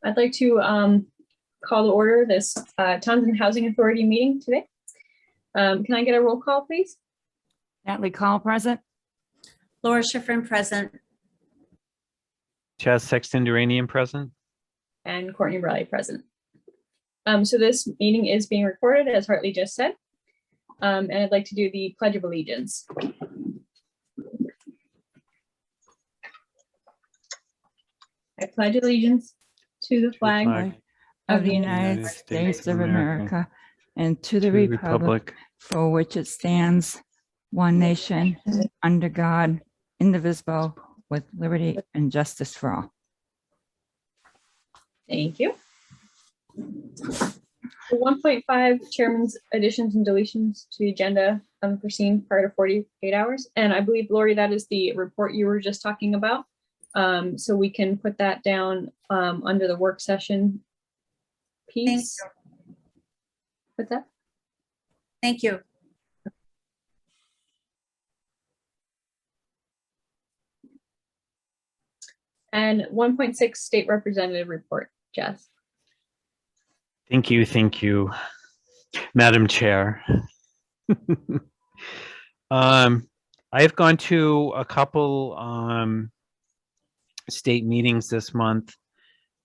I'd like to call to order this Townsend Housing Authority meeting today. Can I get a roll call, please? Natalie Call present. Laura Schifrin present. Chaz Sexton Duranian present. And Courtney Briley present. So this meeting is being recorded, as Hartley just said. And I'd like to do the Pledge of Allegiance. I pledge allegiance to the flag Of the United States of America and to the republic for which it stands, one nation, under God, indivisible, with liberty and justice for all. Thank you. The 1.5 Chairman's additions and deletions to the agenda unforeseen prior to 48 hours. And I believe, Lori, that is the report you were just talking about. So we can put that down under the work session piece. What's that? Thank you. And 1.6 State Representative report, Jess. Thank you, Madam Chair. I have gone to a couple state meetings this month.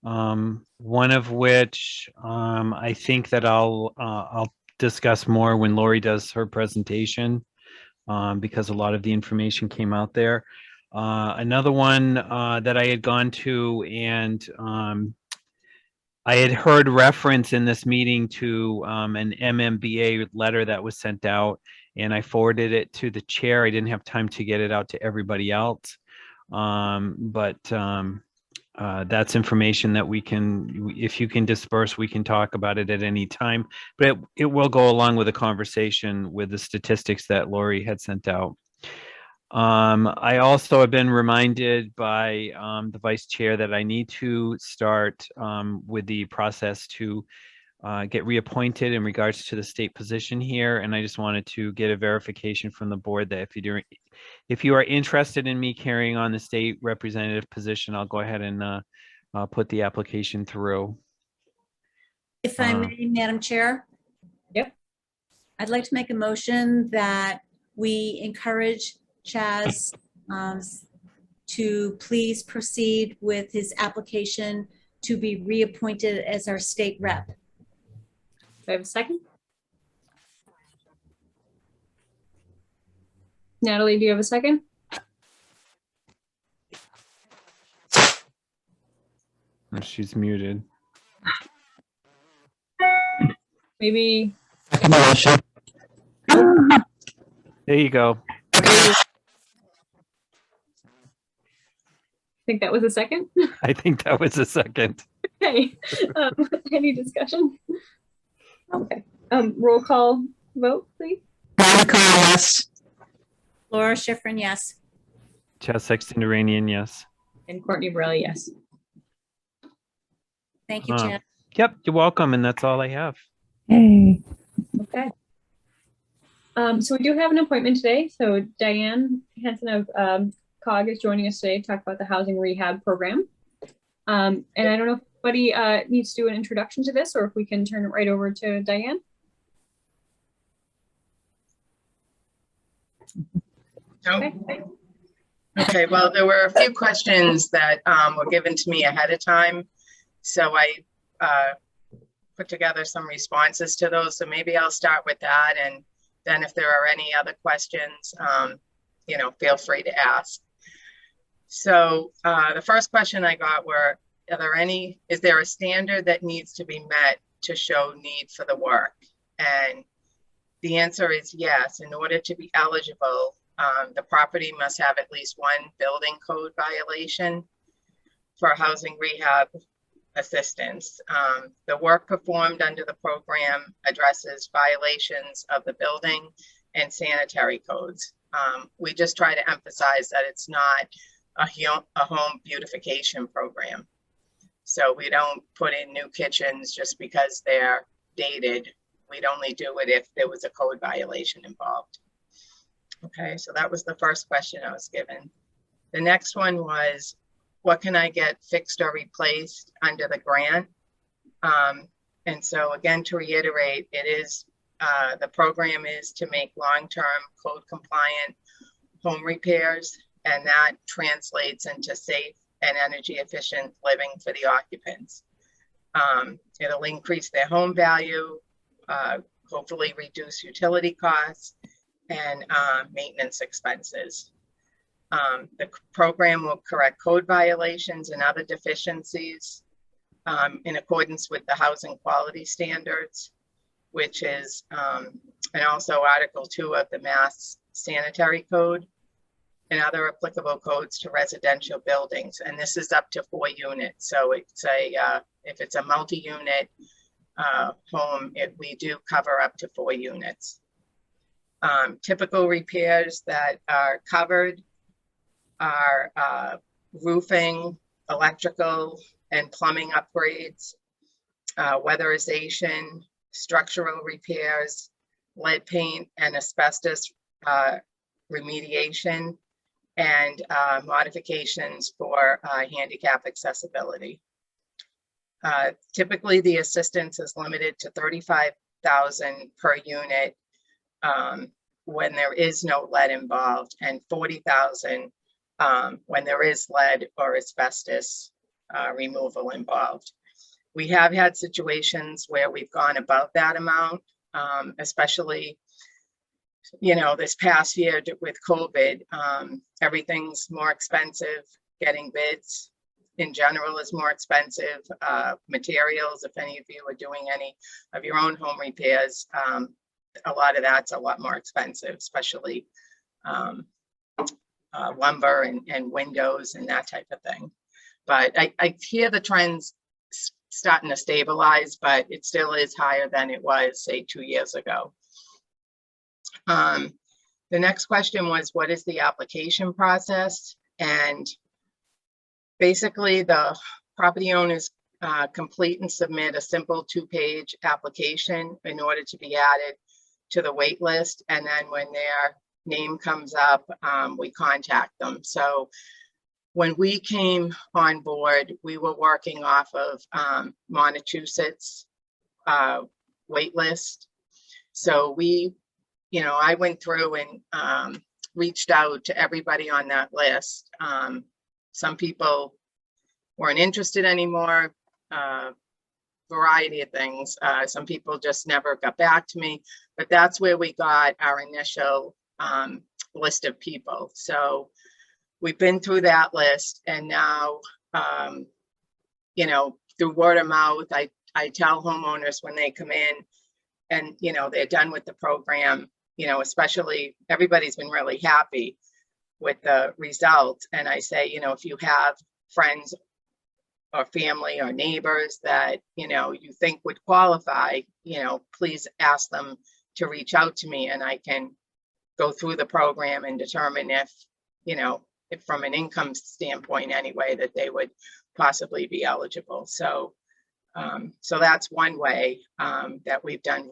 One of which I think that I'll discuss more when Lori does her presentation, because a lot of the information came out there. Another one that I had gone to, and I had heard reference in this meeting to an MMBA letter that was sent out, and I forwarded it to the chair. I didn't have time to get it out to everybody else, but that's information that we can, if you can disperse, we can talk about it at any time, but it will go along with a conversation with the statistics that Lori had sent out. I also have been reminded by the vice chair that I need to start with the process to get reappointed in regards to the state position here. And I just wanted to get a verification from the board that if you are interested in me carrying on the state representative position, I'll go ahead and put the application through. If I may, Madam Chair. Yep. I'd like to make a motion that we encourage Chaz to please proceed with his application to be reappointed as our state rep. Do I have a second? Natalie, do you have a second? Oh, she's muted. Maybe. There you go. I think that was a second. I think that was a second. Okay. Any discussion? Okay. Roll call vote, please. Yes. Laura Schifrin, yes. Chaz Sexton Duranian, yes. And Courtney Briley, yes. Thank you, Chaz. Yep, you're welcome, and that's all I have. Hey. Okay. So we do have an appointment today. So Diane Hanson of COG is joining us today to talk about the housing rehab program. And I don't know if anybody needs to do an introduction to this, or if we can turn it right over to Diane. Nope. Okay, well, there were a few questions that were given to me ahead of time. So I put together some responses to those. So maybe I'll start with that. And then if there are any other questions, feel free to ask. So the first question I got were, is there a standard that needs to be met to show need for the work? And the answer is yes. In order to be eligible, the property must have at least one building code violation for housing rehab assistance. The work performed under the program addresses violations of the building and sanitary codes. We just try to emphasize that it's not a home beautification program. So we don't put in new kitchens just because they're dated. We'd only do it if there was a code violation involved. Okay, so that was the first question I was given. The next one was, what can I get fixed or replaced under the grant? And so again, to reiterate, it is, the program is to make long-term code compliant home repairs, and that translates into safe and energy efficient living for the occupants. It'll increase their home value, hopefully reduce utility costs and maintenance expenses. The program will correct code violations and other deficiencies in accordance with the housing quality standards, which is, and also Article 2 of the Mass Sanitary Code and other applicable codes to residential buildings. And this is up to 4 units. So it's a, if it's a multi-unit home, we do cover up to 4 units. Typical repairs that are covered are roofing, electrical and plumbing upgrades, weatherization, structural repairs, lead paint and asbestos remediation, and modifications for handicap accessibility. Typically, the assistance is limited to $35,000 per unit when there is no lead involved, and $40,000 when there is lead or asbestos removal involved. We have had situations where we've gone above that amount, especially, you know, this past year with COVID. Everything's more expensive. Getting bids in general is more expensive. Materials, if any of you are doing any of your own home repairs, a lot of that's a lot more expensive, especially lumber and windows and that type of thing. But I hear the trends starting to stabilize, but it still is higher than it was, say, 2 years ago. The next question was, what is the application process? And basically, the property owners complete and submit a simple 2-page application in order to be added to the wait list. And then when their name comes up, we contact them. So when we came on board, we were working off of Massachusetts wait list. So we, you know, I went through and reached out to everybody on that list. Some people weren't interested anymore, variety of things. Some people just never got back to me, but that's where we got our initial list of people. So we've been through that list, and now, you know, through word of mouth, I tell homeowners when they come in and, you know, they're done with the program, you know, especially everybody's been really happy with the results. And I say, you know, if you have friends or family or neighbors that, you know, you think would qualify, you know, please ask them to reach out to me, and I can go through the program and determine if, you know, if from an income standpoint anyway, that they would possibly be eligible. So, so that's one way that we've done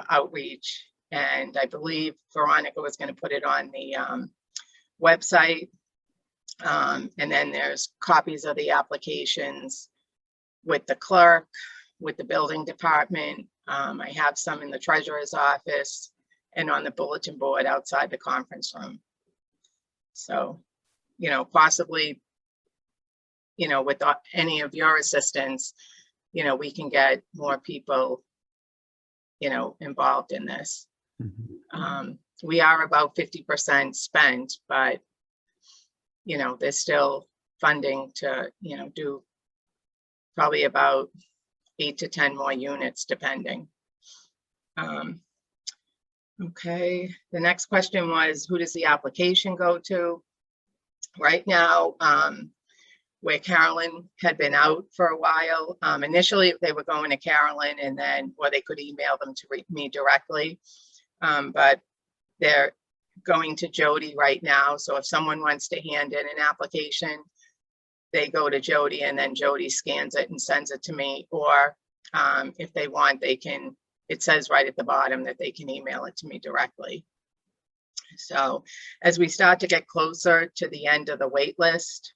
outreach. And I believe Veronica was going to put it on the website. And then there's copies of the applications with the clerk, with the building department. I have some in the treasurer's office and on the bulletin board outside the conference room. So, you know, possibly, you know, with any of your assistance, you know, we can get more people, you know, involved in this. Mhm. We are about 50% spent, but, you know, there's still funding to, you know, do probably about 8 to 10 more units, depending. Okay, the next question was, who does the application go to? Right now, where Carolyn had been out for a while, initially they were going to Carolyn, and then, or they could email them to me directly. But they're going to Jody right now. So if someone wants to hand in an application, they go to Jody, and then Jody scans it and sends it to me. Or if they want, they can, it says right at the bottom that they can email it to me directly. So as we start to get closer to the end of the wait list,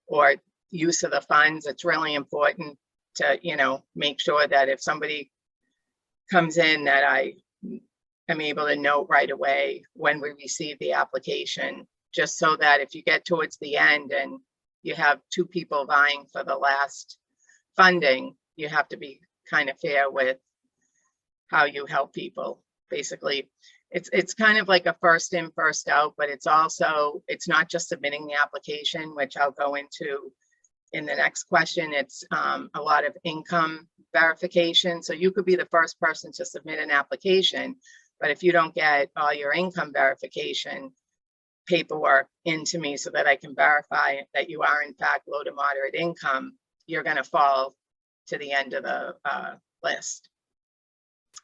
or use of the funds. It's really important to, you know, make sure that if somebody comes in, that I am able to note right away when we receive the application, just so that if you get towards the end and you have two people vying for the last funding, you have to be kind of fair with how you help people. Basically, it's kind of like a first in, first out, but it's also, it's not just submitting the application, which I'll go into in the next question. It's a lot of income verification. So you could be the first person to submit an application, but if you don't get all your income verification paperwork into me so that I can verify that you are in fact low to moderate income, you're going to fall to the end of the list.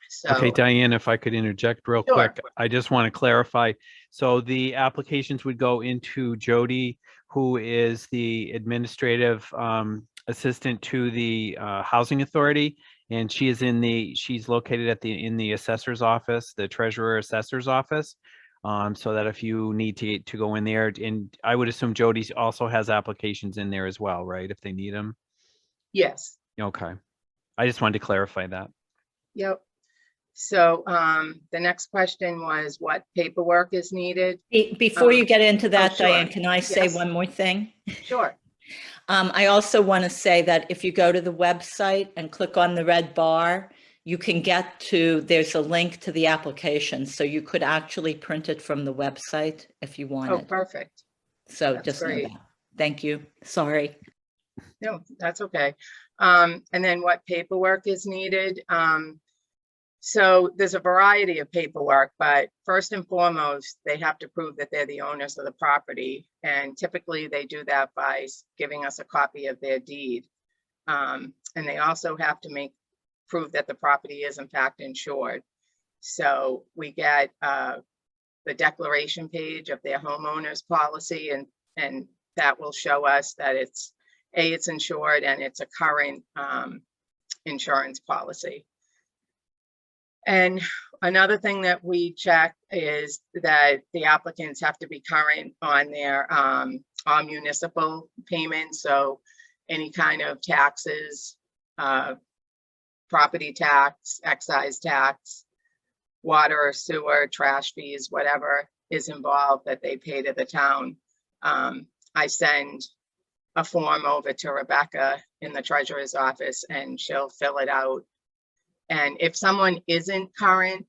So, Okay, Diane, if I could interject real Sure. quick, I just want to clarify. So the applications would go into Jody, who is the administrative assistant to the Housing Authority, and she is she's located in the assessor's office, the treasurer assessor's office. So that if you need to go in there, and I would assume Jody also has applications in there as well, right? If they need them. yes. Okay. I just wanted to clarify that. Yep. So the next question was what paperwork is needed? Before you get into that, sure. Diane, can I say Yes. one more thing? Sure. I also want to say that if you go to the website and click on the red bar, you can get to, there's a link to the application. So you could actually print it from the website if you Oh, wanted. perfect. So that's just know great. that. Thank you. Sorry. No, that's okay. And then what paperwork is needed? So there's a variety of paperwork, but first and foremost, they have to prove that they're the owners of the property. And typically they do that by giving us a copy of their deed. And they also have to prove that the property is in fact insured. So we get the declaration page of their homeowner's policy, and that will show us that it's insured and it's a current insurance policy. And another thing that we check is that the applicants have to be current on their all municipal payments. So any kind of taxes, property tax, excise tax, water or sewer, trash fees, whatever is involved that they pay to the town. I send a form over to Rebecca in the treasurer's office and she'll fill it out. And if someone isn't current,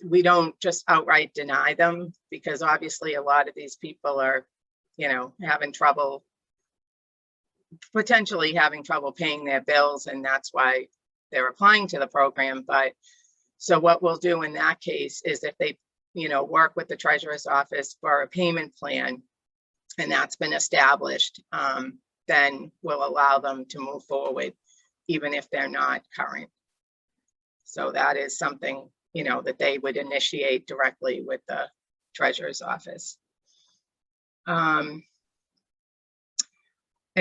we don't just outright deny them, because obviously a lot of these people are, you know, potentially having trouble paying their bills, and that's why they're applying to the program. But so what we'll do in that case is if they, you know, work with the treasurer's office for a payment plan, and that's been established, then we'll allow them to move forward, even if they're not current. So that is something, you know, that they would initiate directly with the treasurer's office. And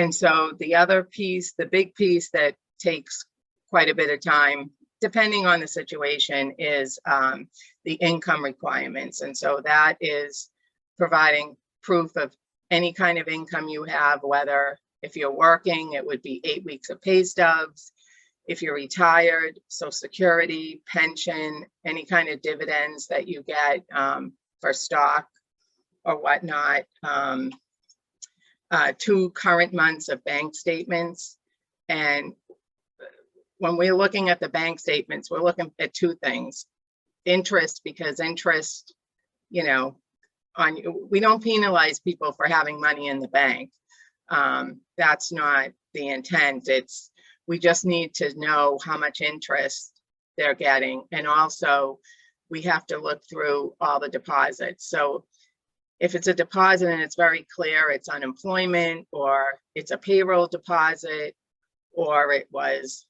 so the other piece, the big piece that takes quite a bit of time, depending on the situation, is the income requirements. And so that is providing proof of any kind of income you have, whether if you're working, it would be 8 weeks of pay stubs. If you're retired, Social Security, pension, any kind of dividends that you get for stock or whatnot. 2 current months of bank statements. And when we're looking at the bank statements, we're looking at 2 things. Interest, because interest, you know, we don't penalize people for having money in the bank. That's not the intent. We just need to know how much interest they're getting. And also we have to look through all the deposits. So if it's a deposit and it's very clear it's unemployment, or it's a payroll deposit, or it was,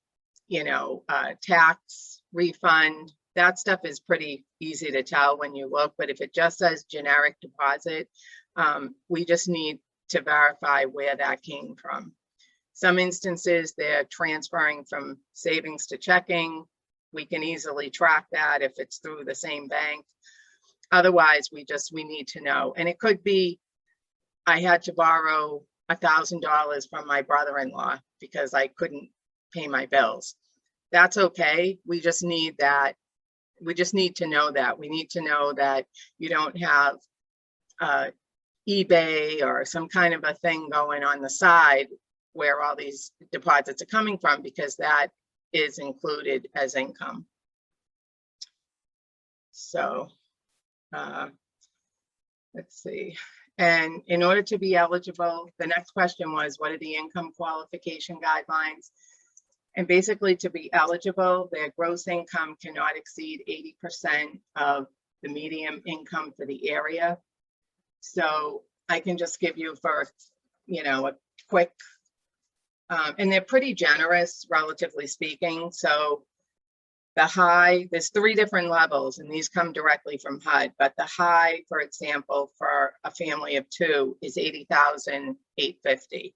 you know, a tax refund, that stuff is pretty easy to tell when you look. But if it just says generic deposit, we just need to verify where that came from. Some instances they're transferring from savings to checking. We can easily track that if it's through the same bank. Otherwise, we need to know. And it could be I had to borrow $1,000 from my brother-in-law because I couldn't pay my bills. That's okay. We just need that. We just need to know that. We need to know that you don't have eBay or some kind of a thing going on the side where all these deposits are coming from, because that is included as income. So let's see. And in order to be eligible, the next question was, what are the income qualification guidelines? And basically, to be eligible, their gross income cannot exceed 80% of the median income for the area. So I can just give you for, a quick, and they're pretty generous, relatively speaking. So the high, there's 3 different levels, and these come directly from HUD, but the high, for example, for a family of 2 is $80,850.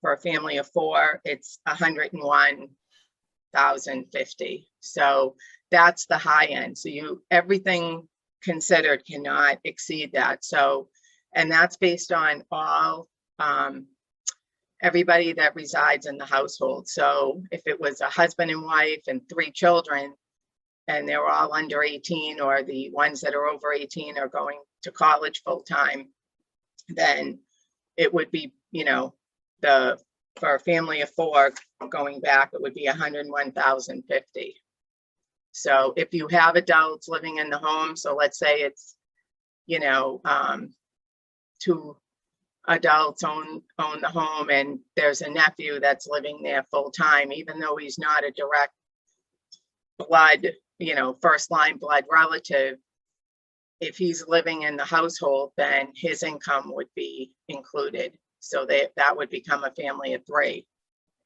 For a family of 4, it's $101,050. So that's the high end. So everything considered cannot exceed that. So, and that's based on all everybody that resides in the household. So if it was a husband and wife and 3 children, and they're all under 18, or the ones that are over 18 are going to college full time, then it would be, for a family of 4 going back, it would be $101,050. So if you have adults living in the home, so let's say it's, 2 adults own the home, and there's a nephew that's living there full time, even though he's not a direct blood, first line blood relative, if he's living in the household, then his income would be included. So that would become a family of 3.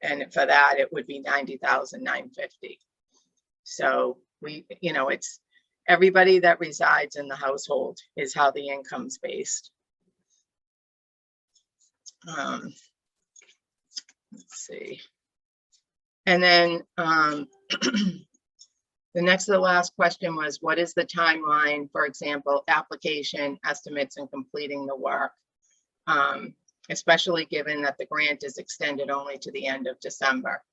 And for that, it would be $90,950. So it's everybody that resides in the household is how the income's based. Let's see. And then the next to the last question was, what is the timeline, for example, application, estimates, and completing the work? Especially given that the grant is extended only to the end of December.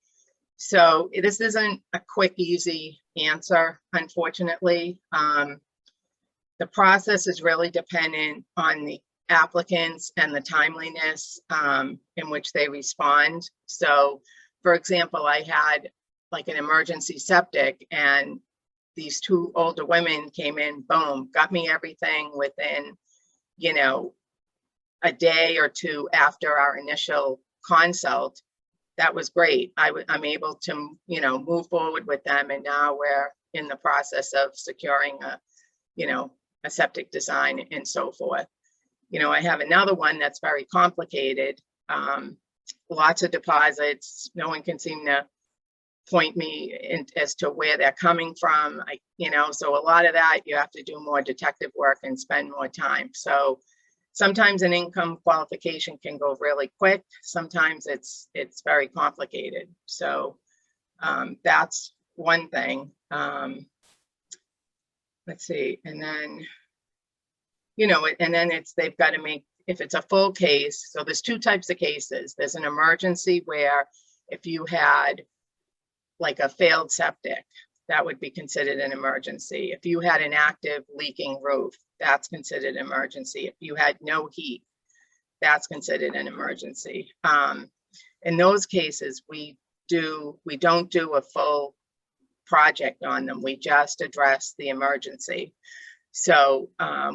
So this isn't a quick, easy answer, unfortunately. The process is really dependent on the applicants and the timeliness in which they respond. So, for example, I had like an emergency septic, and these 2 older women came in, boom, got me everything within, a day or 2 after our initial consult. That was great. I'm able to, move forward with them, and now we're in the process of securing a septic design and so forth. I have another one that's very complicated. Lots of deposits. No one can seem to point me as to where they're coming from. So a lot of that, you have to do more detective work and spend more time. So sometimes an income qualification can go really quick. Sometimes it's very complicated. So that's one thing. Let's see, and then, and then they've got to make, if it's a full case, so there's 2 types of cases. There's an emergency where if you had like a failed septic, that would be considered an emergency. If you had an active leaking roof, that's considered an emergency. If you had no heat, that's considered an emergency. In those cases, we don't do a full project on them. We just address the emergency. So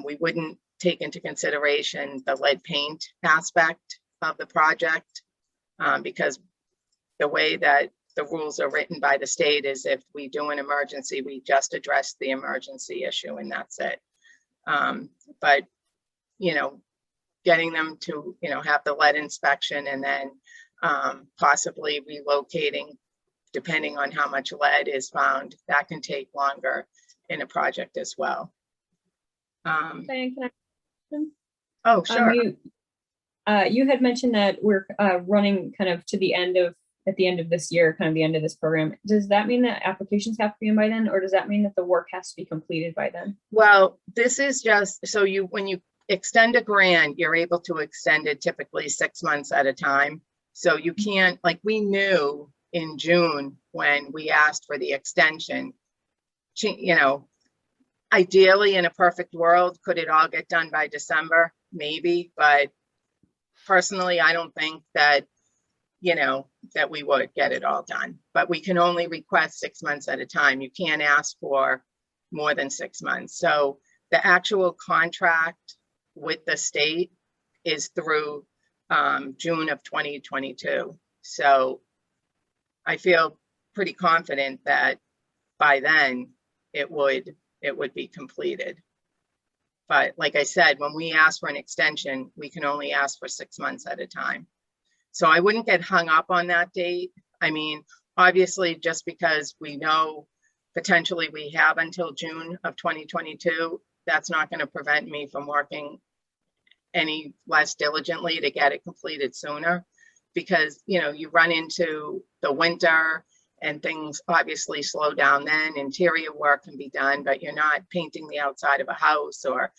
we wouldn't take into consideration the lead paint aspect of the project because the way that the rules are written by the state is if we do an emergency, we just address the emergency issue and that's it. But, getting them to, have the lead inspection and then possibly relocating, depending on how much lead is found, that can take longer in a project as well. Diane, can I? Oh, sure. You had mentioned that we're running kind of at the end of this year, kind of the end of this program. Does that mean that applications have to be in by then, or does that mean that the work has to be completed by then? Well, this is just, so when you extend a grant, you're able to extend it typically 6 months at a time. So you can't, like, we knew in June when we asked for the extension, you know, ideally in a perfect world, could it all get done by December? Maybe, but personally, I don't think that, you know, that we would get it all done. But we can only request 6 months at a time. You can't ask for more than 6 months. So the actual contract with the state is through June of 2022. So I feel pretty confident that by then it would be completed. But like I said, when we ask for an extension, we can only ask for 6 months at a time. So I wouldn't get hung up on that date. I mean, obviously, just because we know potentially we have until June of 2022, that's not going to prevent me from working any less diligently to get it completed sooner, because, you know, you run into the winter and things obviously slow down. Then interior work can be done, but you're not painting the outside of a house, or,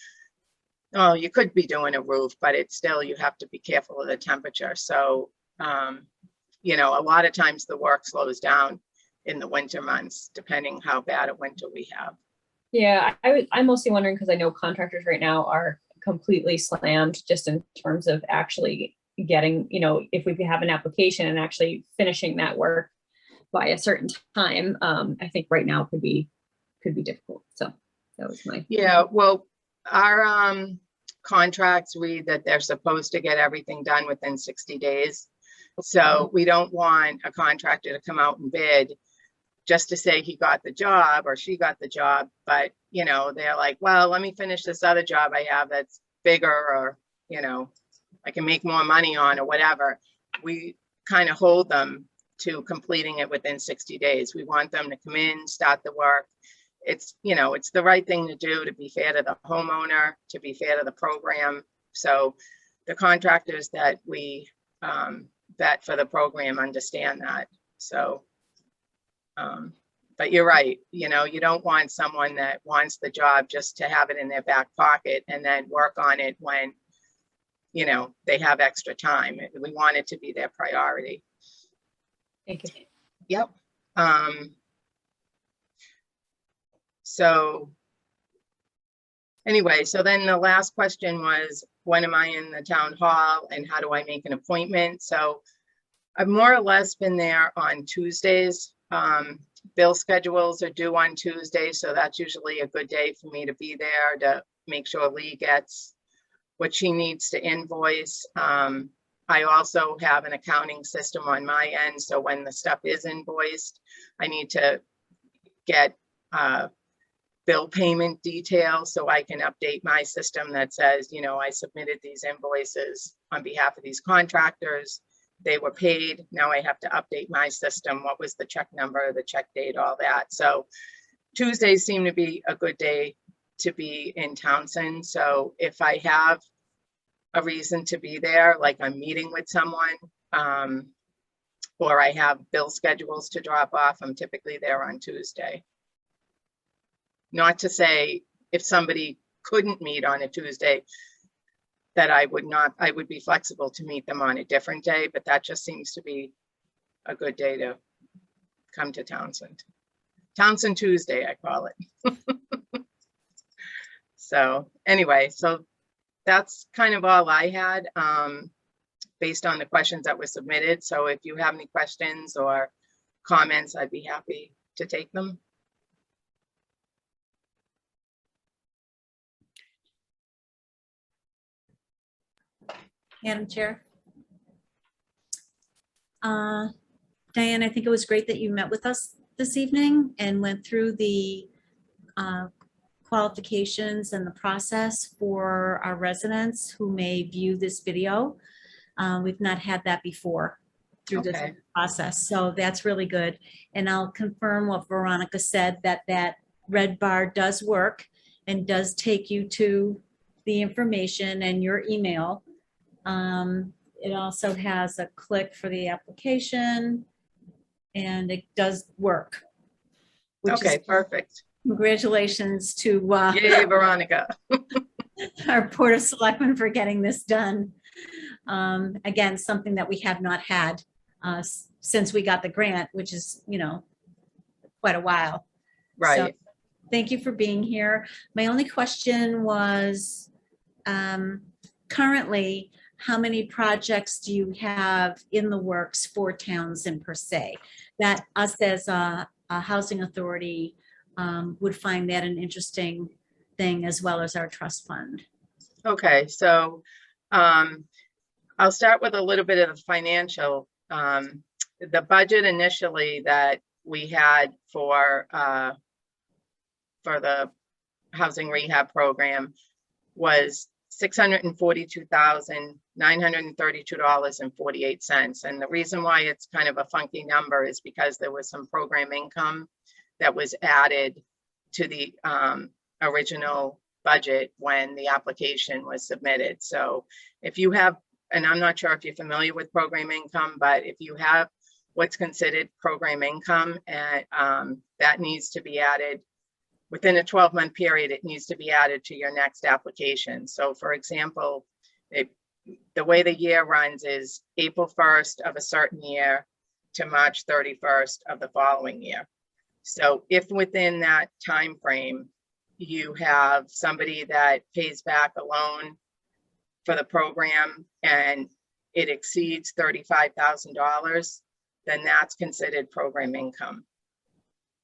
oh, you could be doing a roof, but it's still, you have to be careful of the temperature. So, you know, a lot of times the work slows down in the winter months, depending how bad a winter we have. Yeah, I'm mostly wondering because I know contractors right now are completely slammed just in terms of actually getting, you know, if we have an application and actually finishing that work by a certain time, I think right now could be difficult. So that was my. Yeah, well, our contracts read that they're supposed to get everything done within 60 days. So we don't want a contractor to come out and bid just to say he got the job or she got the job, but, you know, they're like, well, let me finish this other job I have that's bigger, or, you know, I can make more money on, or whatever. We kind of hold them to completing it within 60 days. We want them to come in, start the work. It's, you know, it's the right thing to do, to be fair to the homeowner, to be fair to the program. So the contractors that we vet for the program understand that. So, but you're right, you know, you don't want someone that wants the job just to have it in their back pocket and then work on it when, you know, they have extra time. We want it to be their priority. Thank you. Yep. So anyway, so then the last question was, when am I in the town hall and how do I make an appointment? So I've more or less been there on Tuesdays. Bill schedules are due on Tuesdays, so that's usually a good day for me to be there to make sure Lee gets what she needs to invoice. I also have an accounting system on my end, so when the stuff is invoiced, I need to get bill payment details so I can update my system that says, you know, I submitted these invoices on behalf of these contractors. They were paid. Now I have to update my system. What was the check number, the check date, all that. So Tuesdays seem to be a good day to be in Townsend. So if I have a reason to be there, like I'm meeting with someone, or I have bill schedules to drop off, I'm typically there on Tuesday. Not to say if somebody couldn't meet on a Tuesday, that I would be flexible to meet them on a different day, but that just seems to be a good day to come to Townsend. Townsend Tuesday, I call it. So anyway, so that's kind of all I had based on the questions that were submitted. So if you have any questions or comments, I'd be happy to take them. Madam Chair. Diane, I think it was great that you met with us this evening and went through the qualifications and the process for our residents who may view this video. We've not had that before through this process, so that's really good. And I'll confirm what Veronica said, that red bar does work and does take you to the information and your email. It also has a click for the application, and it does work. Okay, perfect. Congratulations to Yay, Veronica. our Board of Selectmen for getting this done. Again, something that we have not had since we got the grant, which is, quite a while. Right. So, thank you for being here. My only question was, currently, how many projects do you have in the works for Townsend per se? That us as a housing authority would find that an interesting thing, as well as our trust fund. Okay, so I'll start with a little bit of the financial. The budget initially that we had for the housing rehab program was $642,932.48. And the reason why it's kind of a funky number is because there was some program income that was added to the original budget when the application was submitted. So if you have, and I'm not sure if you're familiar with program income, but if you have what's considered program income, and that needs to be added within a 12-month period, it needs to be added to your next application. So for example, the way the year runs is April 1st of a certain year to March 31st of the following year. So if within that time frame, you have somebody that pays back a loan for the program and it exceeds $35,000, then that's considered program income.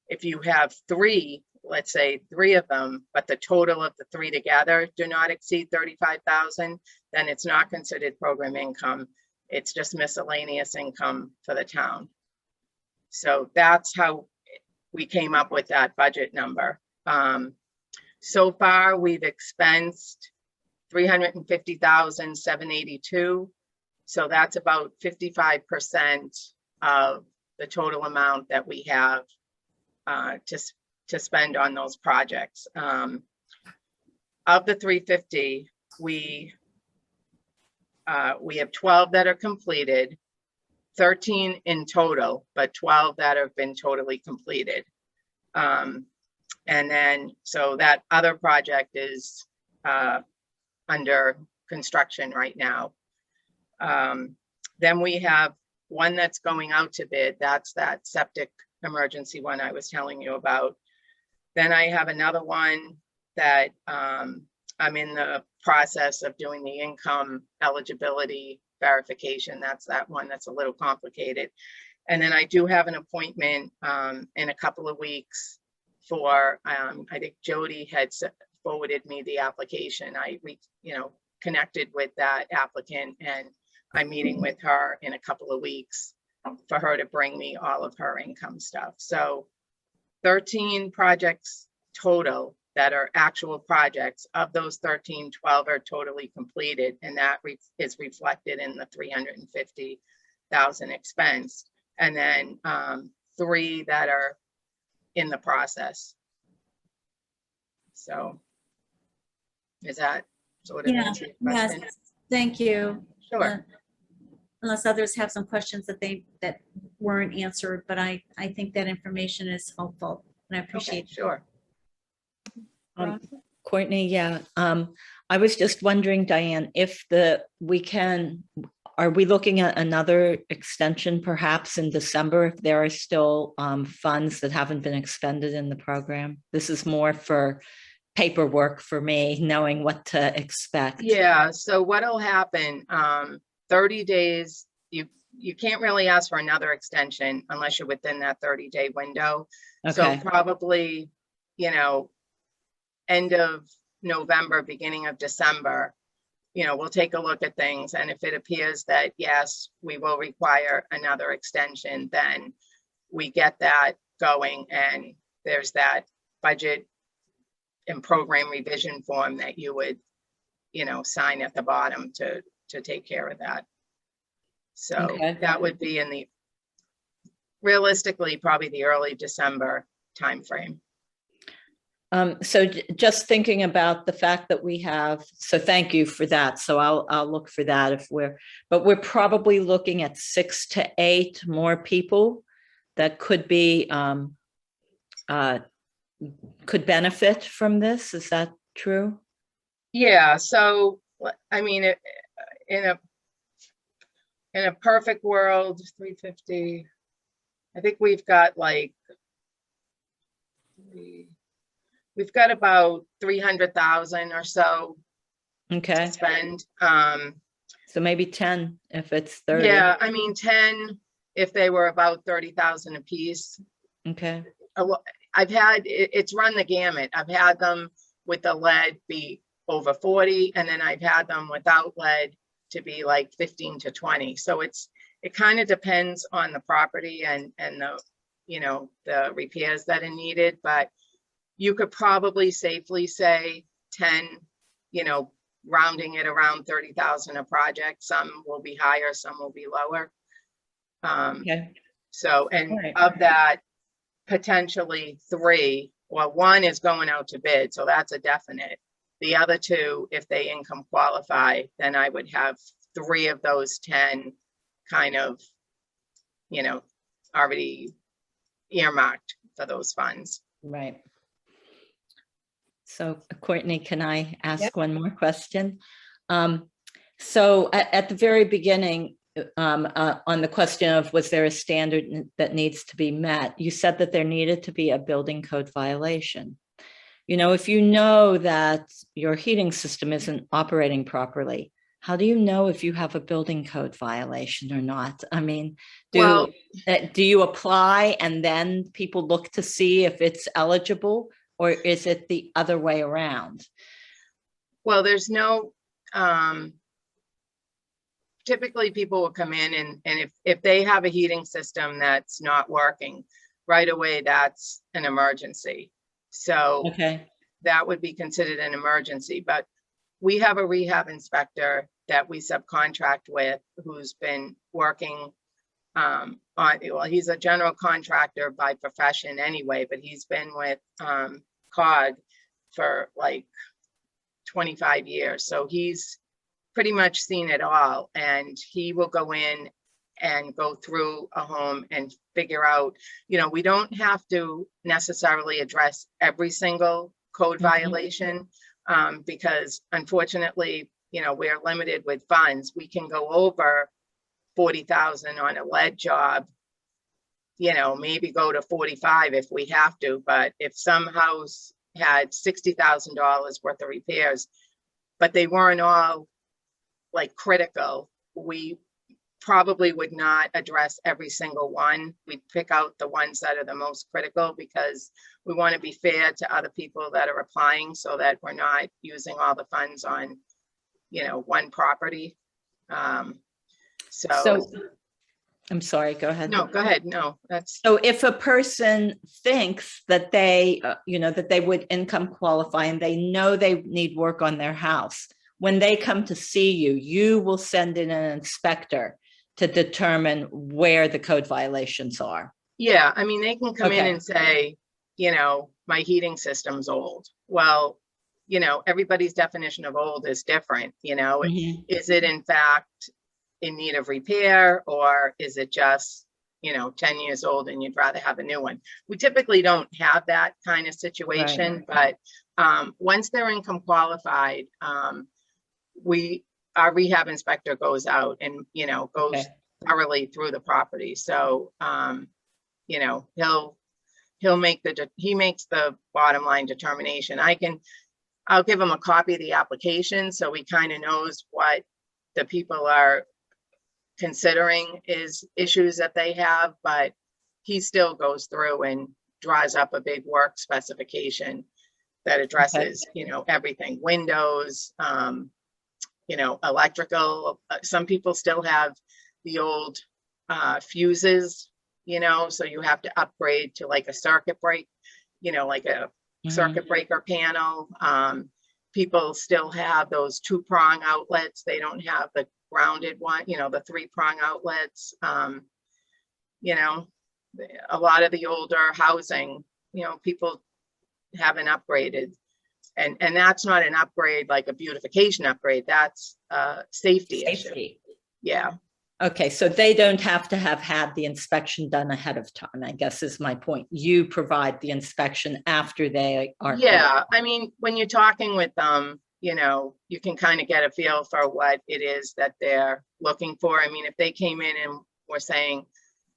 If you have three, let's say three of them, but the total of the three together do not exceed 35,000, then it's not considered program income. It's just miscellaneous income for the town. So that's how we came up with that budget number. So far, we've expensed $350,782. So that's about 55% of the total amount that we have to spend on those projects. Of the 350, we have 12 that are completed, 13 in total, but 12 that have been totally completed. And then, so that other project is under construction right now. Then we have one that's going out to bid. That's that septic emergency one I was telling you about. Then I have another one that I'm in the process of doing the income eligibility verification. That's that one that's a little complicated. And then I do have an appointment in a couple of weeks for, I think Jody had forwarded me the application. I connected with that applicant and I'm meeting with her in a couple of weeks for her to bring me all of her income stuff. So 13 projects total that are actual projects. Of those 13, 12 are totally completed, and that is reflected in the $350,000 expense. And then 3 that are in the process. So is that sort of answer your question? Yes, thank you. Sure. Unless others have some questions that weren't answered, but I think that information is helpful and I appreciate it. Sure. Courtney, yeah. I was just wondering, Diane, if are we looking at another extension perhaps in December if there are still funds that haven't been expended in the program? This is more for paperwork for me, knowing what to expect. Yeah, so what'll happen, 30 days, you can't really ask for another extension unless you're within that 30-day window. Okay. So probably, end of November, beginning of December, we'll take a look at things. And if it appears that, yes, we will require another extension, then we get that going. And there's that budget and program revision form that you would, sign at the bottom to take care of that. So Okay. that would be realistically, probably the early December timeframe. So just thinking about the fact that we have, so thank you for that. So I'll look for that but we're probably looking at 6 to 8 more people that could benefit from this. Is that true? Yeah, so, I mean, in a perfect world, 350, I think we've got like, we've got about 300,000 or so Okay, to spend. so maybe 10 if it's 30. Yeah, I mean, 10, if they were about 30,000 a piece. Okay, I've had, it's run the gamut. I've had them with the lead be over 40, and then I've had them without lead to be like 15 to 20. So it kind of depends on the property and the, the repairs that are needed, but you could probably safely say 10, rounding it around 30,000 a project. Some will be higher, some will be lower. okay, So, and Alright. of that, potentially 3, well, 1 is going out to bid, so that's a definite. The other 2, if they income qualify, then I would have 3 of those 10 kind of, already earmarked for those funds. right. So Courtney, can I ask Yep. one more question? So at the very beginning, on the question of was there a standard that needs to be met, you said that there needed to be a building code violation. If you know that your heating system isn't operating properly, how do you know if you have a building code violation or not? I mean, do you apply and then people look to see if it's eligible, or is it the other way around? Well, there's no, typically people will come in and if they have a heating system that's not working right away, that's an emergency. So Okay, that would be considered an emergency, but we have a rehab inspector that we subcontract with who's been working well, he's a general contractor by profession anyway, but he's been with COG for like 25 years. So he's pretty much seen it all, and he will go in and go through a home and figure out, we don't have to necessarily address every single code violation, because unfortunately, we're limited with funds. We can go over 40,000 on a lead job, maybe go to 45 if we have to, but if some house had $60,000 worth of repairs, but they weren't all like critical, we probably would not address every single one. We'd pick out the ones that are the most critical, because we want to be fair to other people that are applying, so that we're not using all the funds on, one property. so I'm sorry, go ahead. No, go ahead. No, that's, So if a person thinks that they, that they would income qualify and they know they need work on their house, when they come to see you, you will send in an inspector to determine where the code violations are. yeah, I mean, they can come in Okay. and say, my heating system's old. Well, everybody's definition of old is different, Mhm. Is it in fact in need of repair, or is it just, 10 years old and you'd rather have a new one? We typically don't have that kind of situation, but once they're income qualified, our rehab inspector goes out and, goes Okay. thoroughly through the property. So, he makes the bottom line determination. I'll give him a copy of the application, so he kind of knows what the people are considering is issues that they have, but he still goes through and draws up a big work specification that addresses, everything, windows, electrical. Some people still have the old fuses, so you have to upgrade to like a circuit break, like a circuit breaker panel. People still have those 2-prong outlets. They don't have the grounded one, the 3-prong outlets. A lot of the older housing, people haven't upgraded. And that's not an upgrade like a beautification upgrade. That's a safety issue. Safety. Yeah. Okay, so they don't have to have had the inspection done ahead of time, I guess is my point. You provide the inspection after they are. Yeah, I mean, when you're talking with you know, you can kind of get a feel for what it is that they're looking for. I mean, if they came in and were saying,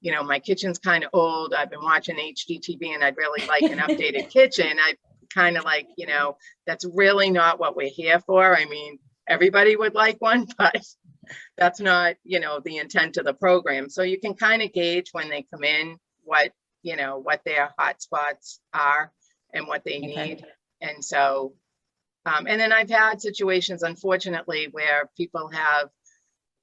you know, my kitchen's kind of old, I've been watching HGTV and I'd really like an updated kitchen, I kind of like, you know, that's really not what we're here for. I mean, everybody would like one, but that's not, you know, the intent of the program. So you can kind of gauge when they come in what, you know, what their hotspots are and what they need. And so, and then I've had situations, unfortunately, where people have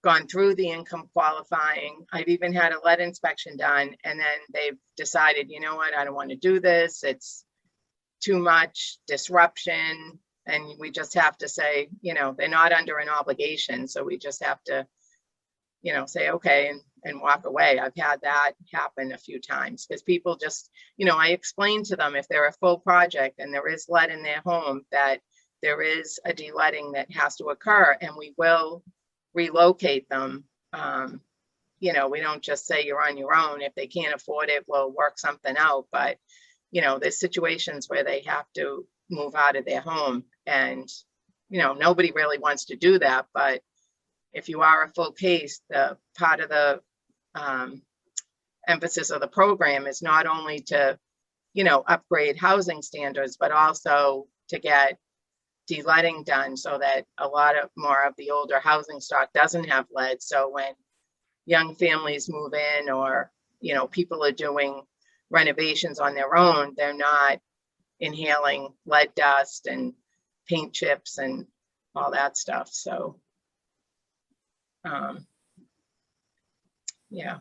gone through the income qualifying. I've even had a lead inspection done, and then they've decided, you know what, I don't want to do this. It's too much disruption. And we just have to say, you know, they're not under an obligation. So we just have to, you know, say, okay, and walk away. I've had that happen a few times because people just, you know, I explain to them if they're a full project and there is lead in their home, that there is a de-leading that has to occur, and we will relocate them. You know, we don't just say you're on your own. If they can't afford it, we'll work something out. But, you know, there's situations where they have to move out of their home, and, you know, nobody really wants to do that. But if you are a full case, the part of the emphasis of the program is not only to, you know, upgrade housing standards, but also to get de-leading done so that a lot of more of the older housing stock doesn't have lead. So when young families move in, or, you know, people are doing renovations on their own, they're not inhaling lead dust and paint chips and all that stuff. So, yeah.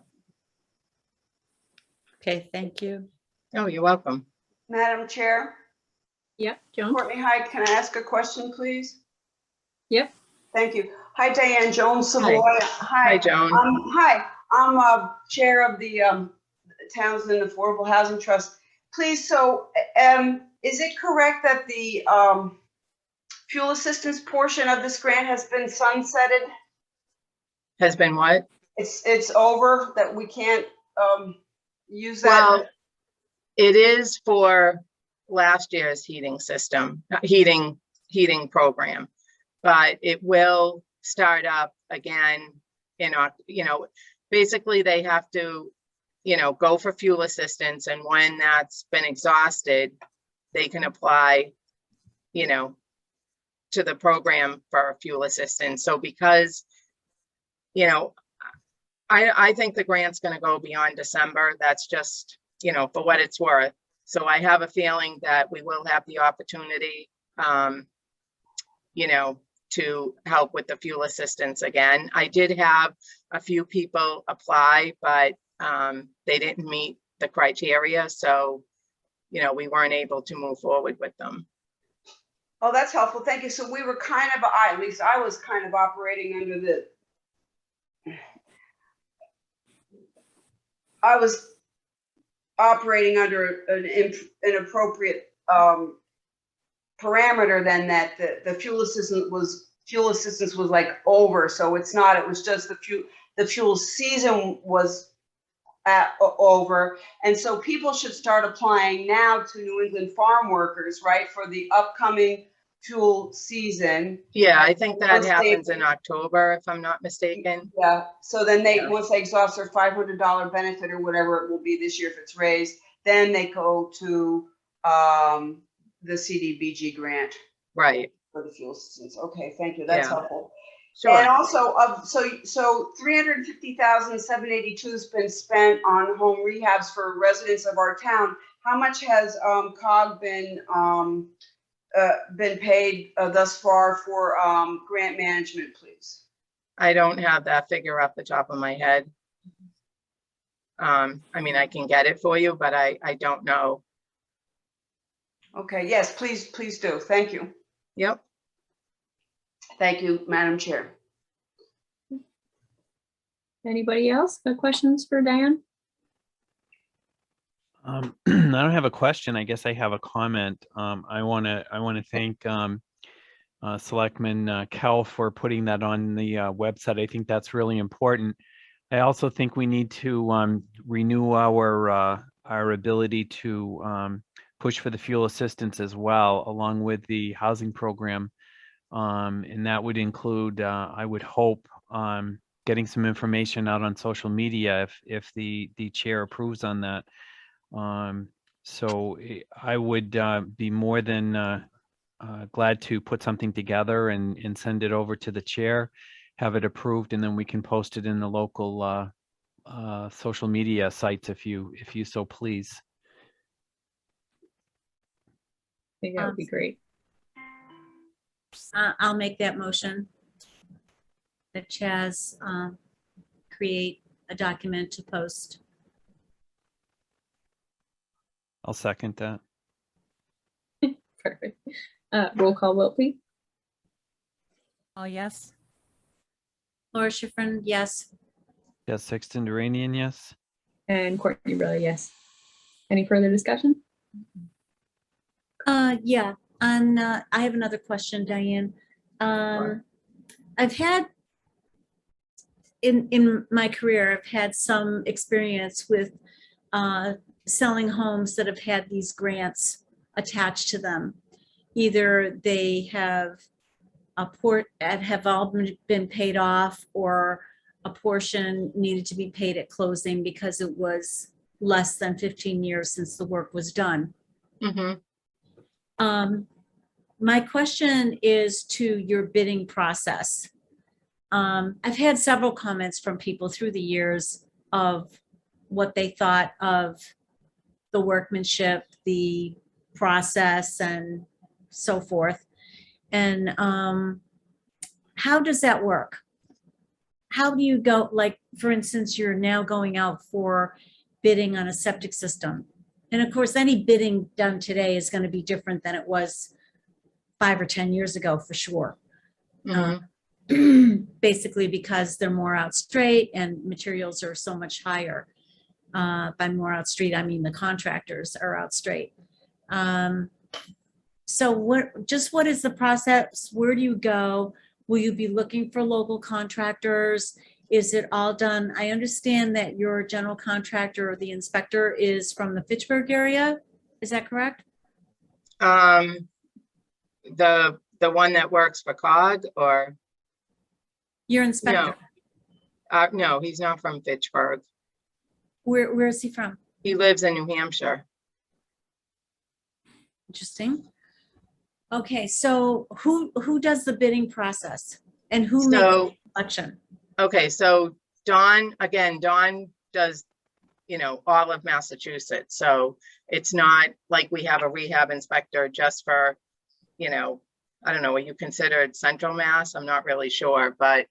Okay, thank you. Oh, you're welcome. Madam Chair, Yep, Joan? Courtney Hyde, can I ask a question, please? Yep. Thank you. Hi, Diane Jones Savoy. Hi, Joan. Hi, I'm chair of the Townsend Affordable Housing Trust. Please, so is it correct that the fuel assistance portion of this grant has been sunsetted? Has been what? It's over, that we can't use that? Well, it is for last year's heating system, heating program, but it will start up again in, you know, basically they have to, you know, go for fuel assistance, and when that's been exhausted, they can apply, you know, to the program for fuel assistance. So because, you know, I think the grant's going to go beyond December. That's just, you know, for what it's worth. So I have a feeling that we will have the opportunity, you know, to help with the fuel assistance again. I did have a few people apply, but they didn't meet the criteria. So, you know, we weren't able to move forward with them. Oh, that's helpful. Thank you. So we were kind of, at least I was kind of operating under the, I was operating under an inappropriate parameter then, that the fuel assistance was like over. So it's not, it was just the fuel season was over. And so people should start applying now to New England farm workers, right, for the upcoming fuel season. Yeah, I think that happens in October, if I'm not mistaken. Yeah, so then they, once they exhaust their $500 benefit or whatever it will be this year if it's raised, then they go to the CDBG grant. Right. For the fuel assistance. Okay, thank you. That's helpful. Sure. And also, so 350,782 has been spent on home rehabs for residents of our town. How much has COG been paid thus far for grant management, please? I don't have that figure off the top of my head. I mean, I can get it for you, but I don't know. Okay, yes, please do. Thank you. Yep. Thank you, Madam Chair. Anybody else got questions for Diane? I don't have a question. I guess I have a comment. I want to thank Selectman Kell for putting that on the website. I think that's really important. I also think we need to renew our ability to push for the fuel assistance as well, along with the housing program. And that would include, I would hope, getting some information out on social media if the chair approves on that. So I would be more than glad to put something together and send it over to the chair, have it approved, and then we can post it in the local social media sites if you so please. I think that would be great. I'll make that motion. That Chaz create a document to post. I'll second that. Perfect. Roll call vote, please. Oh, yes. Laura Schifrin, yes. Yes, Sexton Duranian, yes. And Courtney Briller, yes. Any further discussion? Yeah, and I have another question, Diane. I've had, in my career, I've had some experience with selling homes that have had these grants attached to them. Either they have have all been paid off, or a portion needed to be paid at closing because it was less than 15 years since the work was done. Mm-hmm. My question is to your bidding process. I've had several comments from people through the years of what they thought of the workmanship, the process, and so forth. And how does that work? How do you go, like, for instance, you're now going out for bidding on a septic system. And of course, any bidding done today is going to be different than it was 5 or 10 years ago, for sure. Basically because they're more out straight and materials are so much higher. By more out straight, I mean the contractors are out straight. So what is the process? Where do you go? Will you be looking for local contractors? Is it all done? I understand that your general contractor or the inspector is from the Fitchburg area. Is that correct? The one that works for COG, or? Your inspector. No, he's not from Fitchburg. Where is he from? He lives in New Hampshire. Interesting. Okay, so who does the bidding process and who makes the selection? Okay, so Dawn does, all of Massachusetts. So it's not like we have a rehab inspector just for, I don't know, what you considered Central Mass. I'm not really sure, but,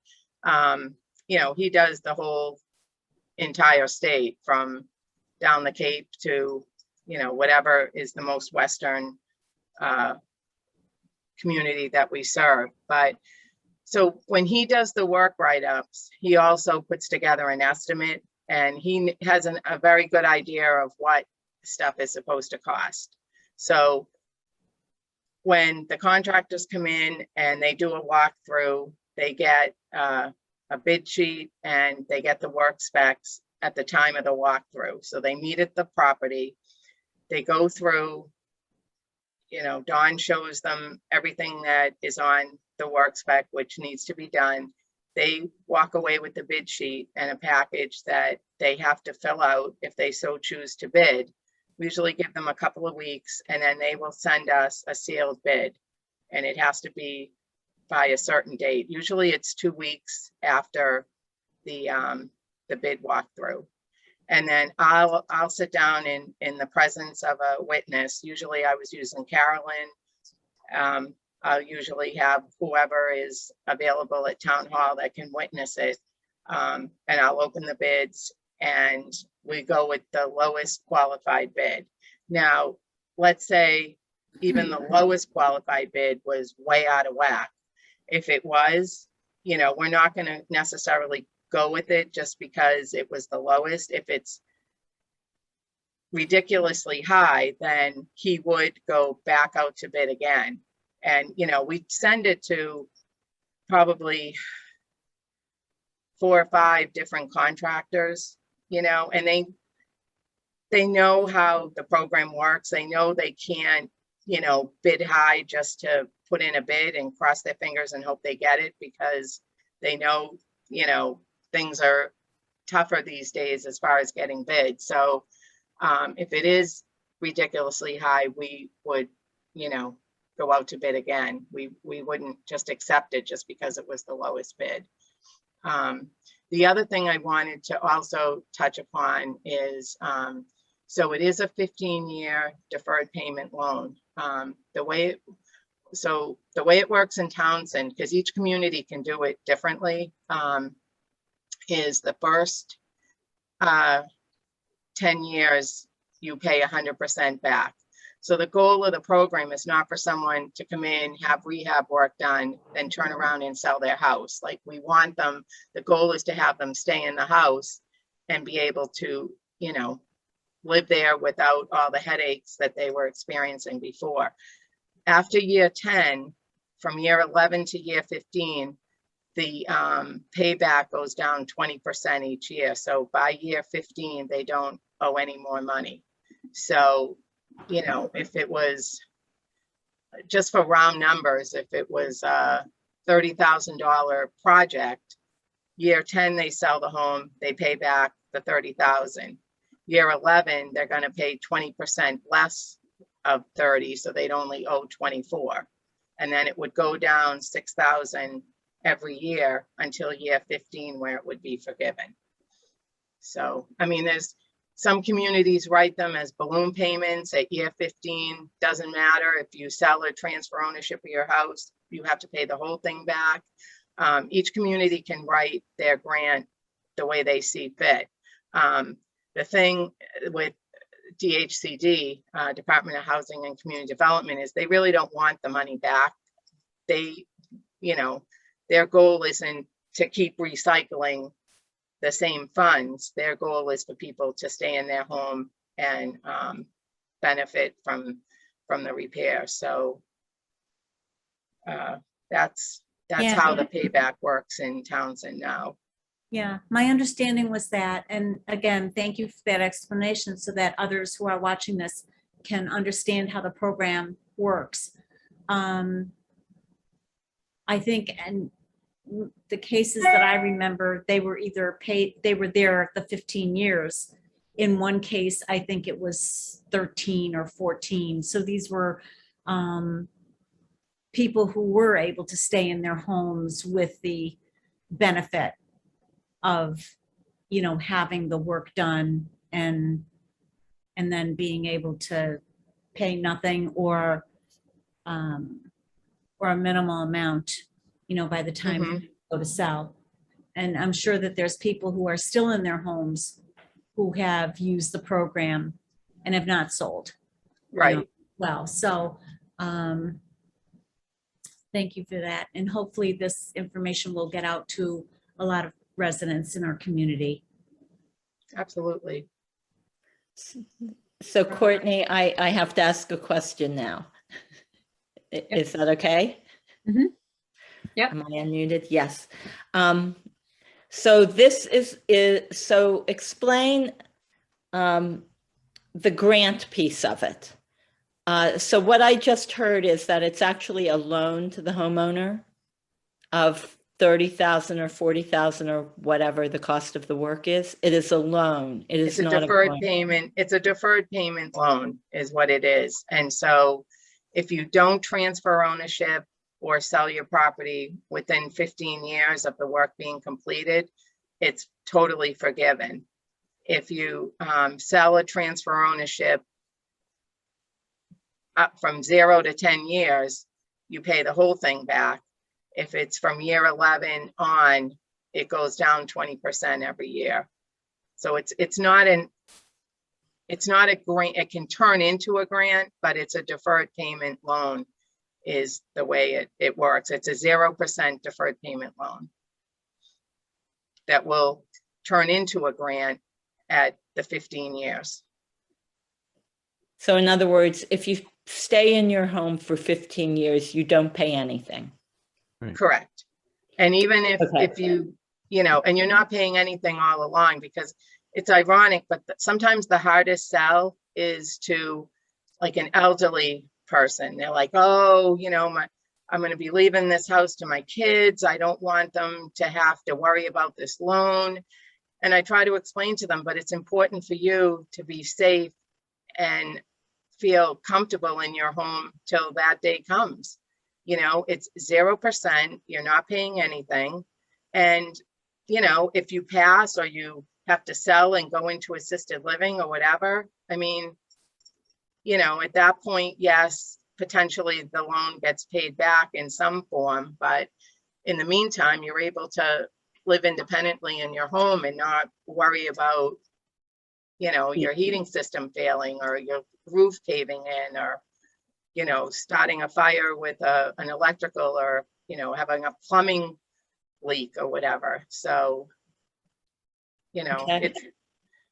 he does the whole entire state from down the Cape to, whatever is the most Western community that we serve. But so when he does the work write-ups, he also puts together an estimate, and he has a very good idea of what stuff is supposed to cost. So when the contractors come in and they do a walkthrough, they get a bid sheet and they get the work specs at the time of the walkthrough. So they meet at the property, they go through, Dawn shows them everything that is on the work spec, which needs to be done. They walk away with the bid sheet and a package that they have to fill out if they so choose to bid. We usually give them a couple of weeks, and then they will send us a sealed bid, and it has to be by a certain date. Usually it's 2 weeks after the bid walkthrough. And then I'll sit down in the presence of a witness. Usually I was using Carolyn. I'll usually have whoever is available at town hall that can witness it. And I'll open the bids and we go with the lowest qualified bid. Now, let's say even the lowest qualified bid was way out of whack. If it was, we're not going to necessarily go with it just because it was the lowest. If it's ridiculously high, then he would go back out to bid again. And, we send it to probably 4 or 5 different contractors, and they know how the program works. They know they can't, you know, bid high just to put in a bid and cross their fingers and hope they get it, because they know, you know, things are tougher these days as far as getting bids. So if it is ridiculously high, we would, you know, go out to bid again. We wouldn't just accept it just because it was the lowest bid. The other thing I wanted to also touch upon is, so it is a 15-year deferred payment loan. The way it works in Townsend, because each community can do it differently, is the first 10 years you pay 100% back. So the goal of the program is not for someone to come in, have rehab work done, then turn around and sell their house. Like, we want them, the goal is to have them stay in the house and be able to, you know, live there without all the headaches that they were experiencing before. After year 10, from year 11 to year 15, the payback goes down 20% each year. So by year 15, they don't owe any more money. So, you know, if it was, just for round numbers, if it was a $30,000 project, year 10, they sell the home, they pay back the $30,000. Year 11, they're going to pay 20% less of 30, so they'd only owe 24. And then it would go down 6,000 every year until year 15, where it would be forgiven. So, I mean, there's some communities write them as balloon payments at year 15. Doesn't matter if you sell or transfer ownership of your house, you have to pay the whole thing back. Each community can write their grant the way they see fit. The thing with DHCD, Department of Housing and Community Development, is they really don't want the money back. They, you know, their goal isn't to keep recycling the same funds. Their goal is for people to stay in their home and benefit from the repair. So that's Yeah. how the payback works in Townsend now. Yeah, my understanding was that, and again, thank you for that explanation so that others who are watching this can understand how the program works. I think, and the cases that I remember, they were either paid, they were there the 15 years. In one case, I think it was 13 or 14. So these were people who were able to stay in their homes with the benefit of, you know, having the work done and then being able to pay nothing or a minimal amount, you know, by the time you go to sell. And I'm sure that there's people who are still in their homes who have used the program and have not sold. Right. You know, well, so thank you for that. And hopefully this information will get out to a lot of residents in our community. Absolutely. So Courtney, I have to ask a question now. Is that okay? Mm-hmm. Yep. Am I unmuted? Yes. So this is so explain the grant piece of it. So what I just heard is that it's actually a loan to the homeowner of $30,000 or $40,000 or whatever the cost of the work is. It is a loan. It is not a deferred grant. payment. It's a deferred payment loan is what it is. And so if you don't transfer ownership or sell your property within 15 years of the work being completed, it's totally forgiven. If you sell or transfer ownership up from 0 to 10 years, you pay the whole thing back. If it's from year 11 on, it goes down 20% every year. So it's not a grant. It can turn into a grant, but it's a deferred payment loan is the way it works. It's a 0% deferred payment loan that will turn into a grant at the 15 years. So in other words, if you stay in your home for 15 years, you don't pay anything. Right. Correct. And even Okay. if you know, and you're not paying anything all along, because it's ironic, but sometimes the hardest sell is to like an elderly person. They're like, oh, you know, I'm going to be leaving this house to my kids. I don't want them to have to worry about this loan. And I try to explain to them, but it's important for you to be safe and feel comfortable in your home till that day comes. You know, it's 0%, you're not paying anything. And, you know, if you pass or you have to sell and go into assisted living or whatever, I mean, you know, at that point, yes, potentially the loan gets paid back in some form, but in the meantime, you're able to live independently in your home and not worry about, you know, your heating system failing or your roof caving in, or, you know, starting a fire with an electrical, or, you know, having a plumbing leak or whatever. So, you know, Okay.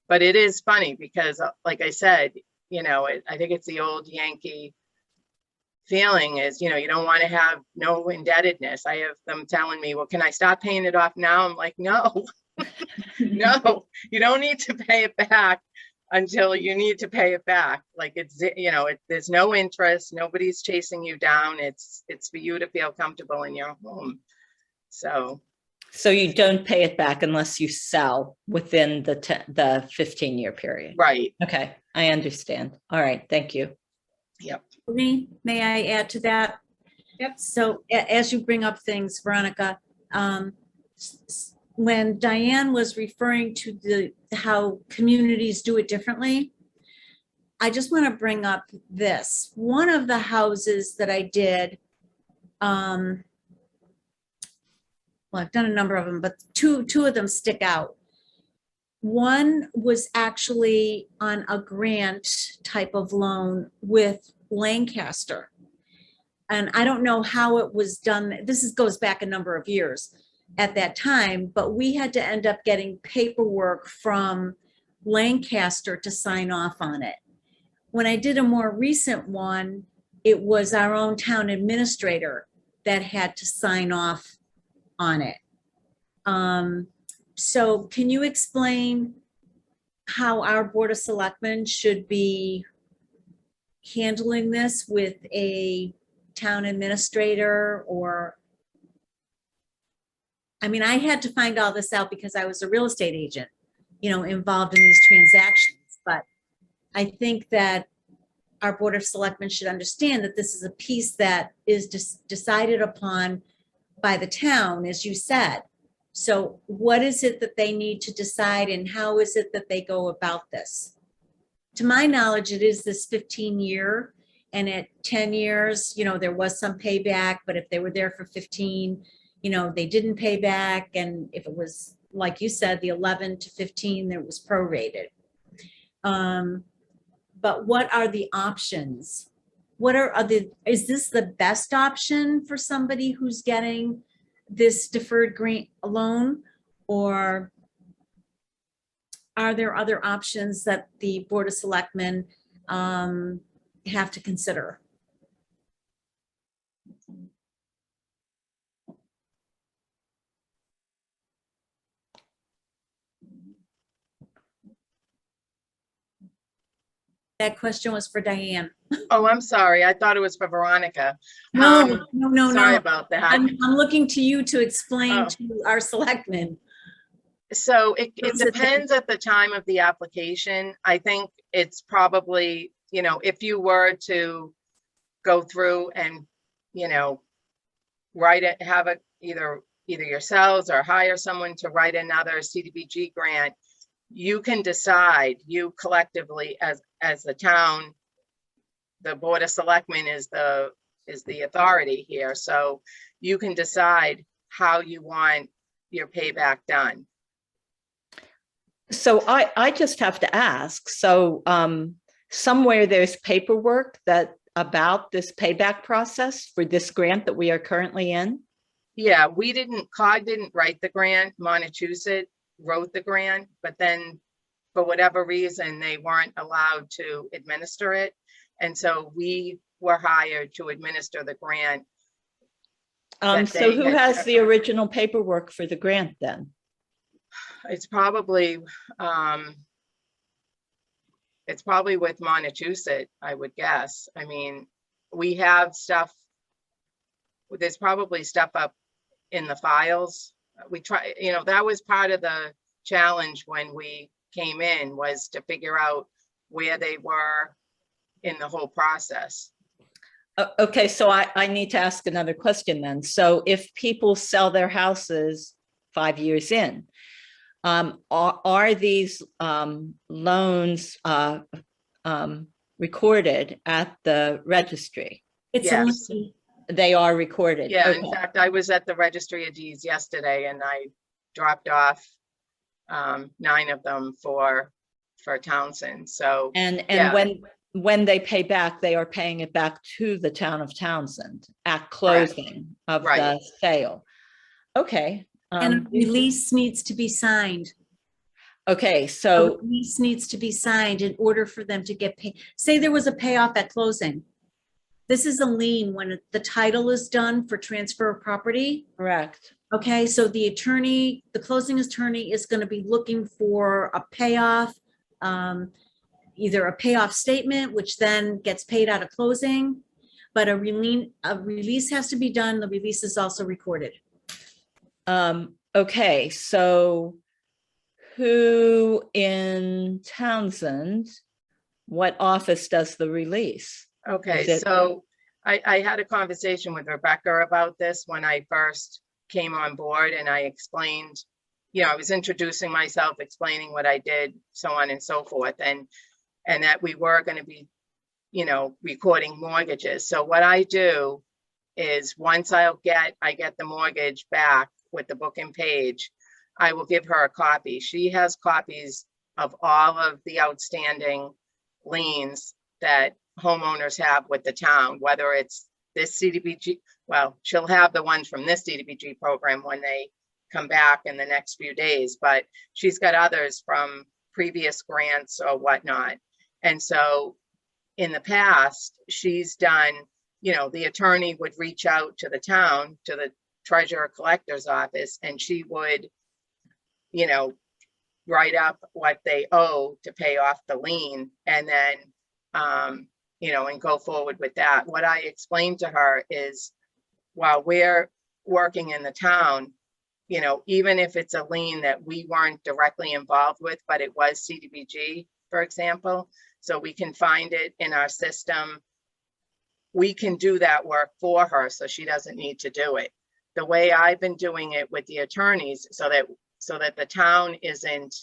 but it is funny because like I said, you know, I think it's the old Yankee feeling is, you know, you don't want to have no indebtedness. I have them telling me, well, can I stop paying it off now? I'm like, no, no, you don't need to pay it back until you need to pay it back. Like it's, you know, there's no interest. Nobody's chasing you down. It's for you to feel comfortable in your home. So you don't pay it back unless you sell within the 15-year period. right. Okay, I understand. All right, thank you. Yep. May I add to that? Yep. So as you bring up things, Veronica, when Diane was referring to how communities do it differently, I just want to bring up this. One of the houses that I did, well, I've done a number of them, but two of them stick out. One was actually on a grant type of loan with Lancaster. And I don't know how it was done. This goes back a number of years at that time, but we had to end up getting paperwork from Lancaster to sign off on it. When I did a more recent one, it was our own town administrator that had to sign off on it. So can you explain how our Board of Selectmen should be handling this with a town administrator? Or, I mean, I had to find all this out because I was a real estate agent, you know, involved in these transactions. But I think that our Board of Selectmen should understand that this is a piece that is decided upon by the town, as you said. So what is it that they need to decide, and how is it that they go about this? To my knowledge, it is this 15-year, and at 10 years, you know, there was some payback, but if they were there for 15, you know, they didn't pay back. And if it was, like you said, the 11 to 15, that was prorated. But what are the options? Is this the best option for somebody who's getting this deferred grant loan, or are there other options that the Board of Selectmen have to consider? That question was for Diane. Oh, I'm sorry. I thought it was for Veronica. No. Sorry about that. I'm looking to you to explain Oh. to our selectmen. So it Those are depends at the time of the application. I think it's probably, you know, if you were to go through and, you know, write it, have it either yourselves or hire someone to write another CDBG grant, you can decide, you collectively as the town, the Board of Selectmen is the authority here. So you can decide how you want your payback done. So I just have to ask, so somewhere there's paperwork about this payback process for this grant that we are currently in? Yeah, COG didn't write the grant, Montechusett wrote the grant, but then for whatever reason, they weren't allowed to administer it. And so we were hired to administer the grant. So who has the original paperwork for the grant then? It's probably with Montechusett, I would guess. I mean, we have stuff, there's probably stuff up in the files. We try, that was part of the challenge when we came in, was to figure out where they were in the whole process. Okay, so I need to ask another question then. So if people sell their houses 5 years in, are these loans recorded at the registry? It's Yes. only, They are recorded? Yeah, Okay. in fact, I was at the Registry of Deeds yesterday and I dropped off 9 of them for Townsend, so. And Yeah. when they pay back, they are paying it back to the town of Townsend at closing of the Right. sale. Okay. and a release needs to be signed. Okay, A so, release needs to be signed in order for them to get paid. Say there was a payoff at closing. This is a lien when the title is done for transfer of property. correct. Okay, so the attorney, the closing attorney is going to be looking for a payoff, either a payoff statement, which then gets paid out of closing, but a release has to be done. The release is also recorded. Okay, so who in Townsend, what office does the release? Okay, Is it- so I had a conversation with Rebecca about this when I first came on board, and I explained, I was introducing myself, explaining what I did, so on and so forth, and that we were going to be, recording mortgages. So what I do is once I get the mortgage back with the book and page, I will give her a copy. She has copies of all of the outstanding liens that homeowners have with the town, whether it's this CDBG, well, she'll have the ones from this CDBG program when they come back in the next few days, but she's got others from previous grants or whatnot. And so in the past, she's done, the attorney would reach out to the town, to the treasurer collector's office, and she would, write up what they owe to pay off the lien, and then, and go forward with that. What I explained to her is, while we're working in the town, even if it's a lien that we weren't directly involved with, but it was CDBG, for example, so we can find it in our system, we can do that work for her, so she doesn't need to do it. The way I've been doing it with the attorneys, so that the town isn't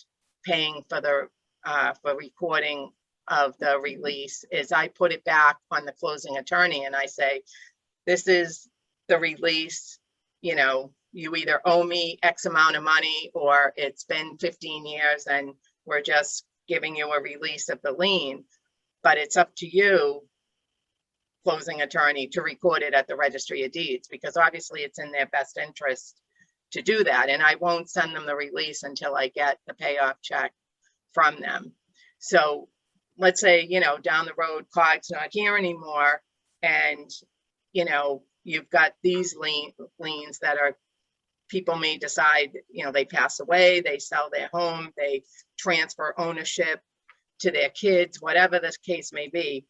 paying for the for recording of the release, is I put it back on the closing attorney and I say, this is the release, you either owe me X amount of money, or it's been 15 years and we're just giving you a release of the lien, but it's up to you, closing attorney, to record it at the Registry of Deeds, because obviously it's in their best interest to do that. And I won't send them the release until I get the payoff check from them. So let's say, down the road, COG's not here anymore, and, you've got these liens that are, people may decide, they pass away, they sell their home, they transfer ownership to their kids, whatever this case may be.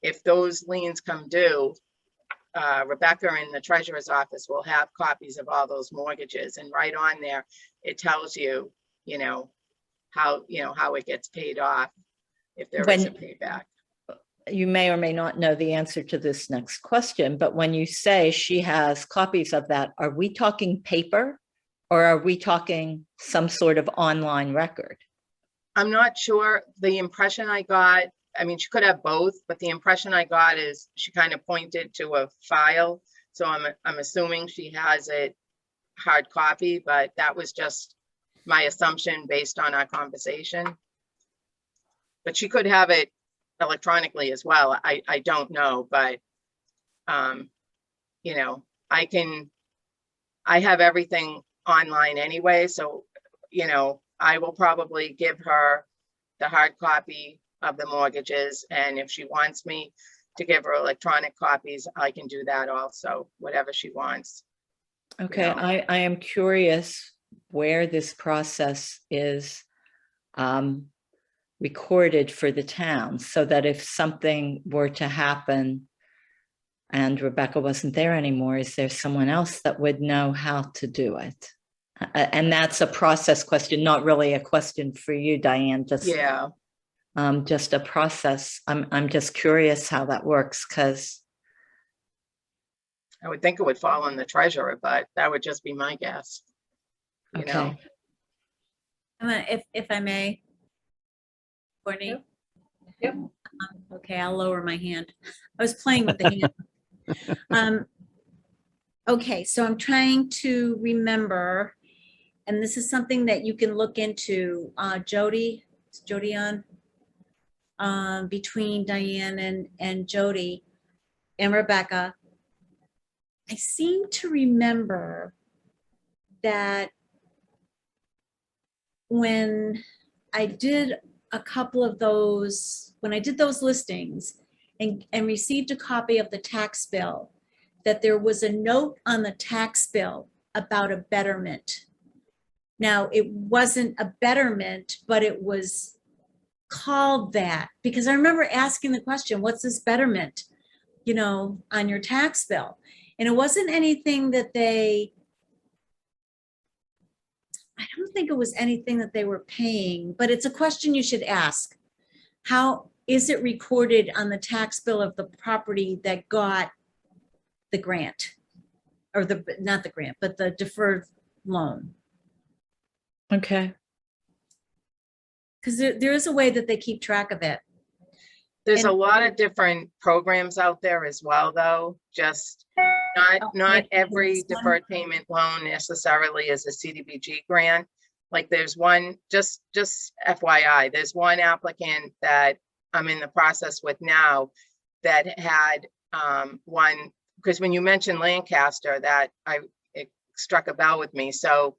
If those liens come due, Rebecca in the treasurer's office will have copies of all those mortgages, and right on there, it tells you, how it gets paid off if there is a payback. You may or may not know the answer to this next question, but when you say she has copies of that, are we talking paper or are we talking some sort of online record? I'm not sure. The impression I got, I mean, she could have both, but the impression I got is she kind of pointed to a file. So I'm assuming she has it hard copy, but that was just my assumption based on our conversation. But she could have it electronically as well. I don't know, but I have everything online anyway. So, I will probably give her the hard copy of the mortgages. And if she wants me to give her electronic copies, I can do that also, whatever she wants. Okay, Yeah. I am curious where this process is recorded for the town, so that if something were to happen and Rebecca wasn't there anymore. Is there someone else that would know how to do it? And that's a process question, not really a question for you, Diane, Yeah, just a process. I'm just curious how that works, because I would think it would fall on the treasurer, but that would just be my guess. You know, okay. If I may, Courtney? Yep. Okay, I'll lower my hand. I was playing with the hand. Okay, so I'm trying to remember, and this is something that you can look into. Jody, is Jody on? Between Diane and Jody and Rebecca, I seem to remember that when I did a couple of those, when I did those listings and received a copy of the tax bill, that there was a note on the tax bill about a betterment. Now, it wasn't a betterment, but it was called that, because I remember asking the question, what's this betterment, you know, on your tax bill? And it wasn't anything that I don't think it was anything that they were paying, but it's a question you should ask. How is it recorded on the tax bill of the property that got the grant? Or not the grant, but the deferred loan? Okay. Because there is a way that they keep track of it. there's a And- lot of different programs out there as well, though. Just not yeah, every there's one. deferred payment loan necessarily is a CDBG grant. Like there's one, just FYI, there's one applicant that I'm in the process with now that had one, because when you mentioned Lancaster, it struck a bell with me. So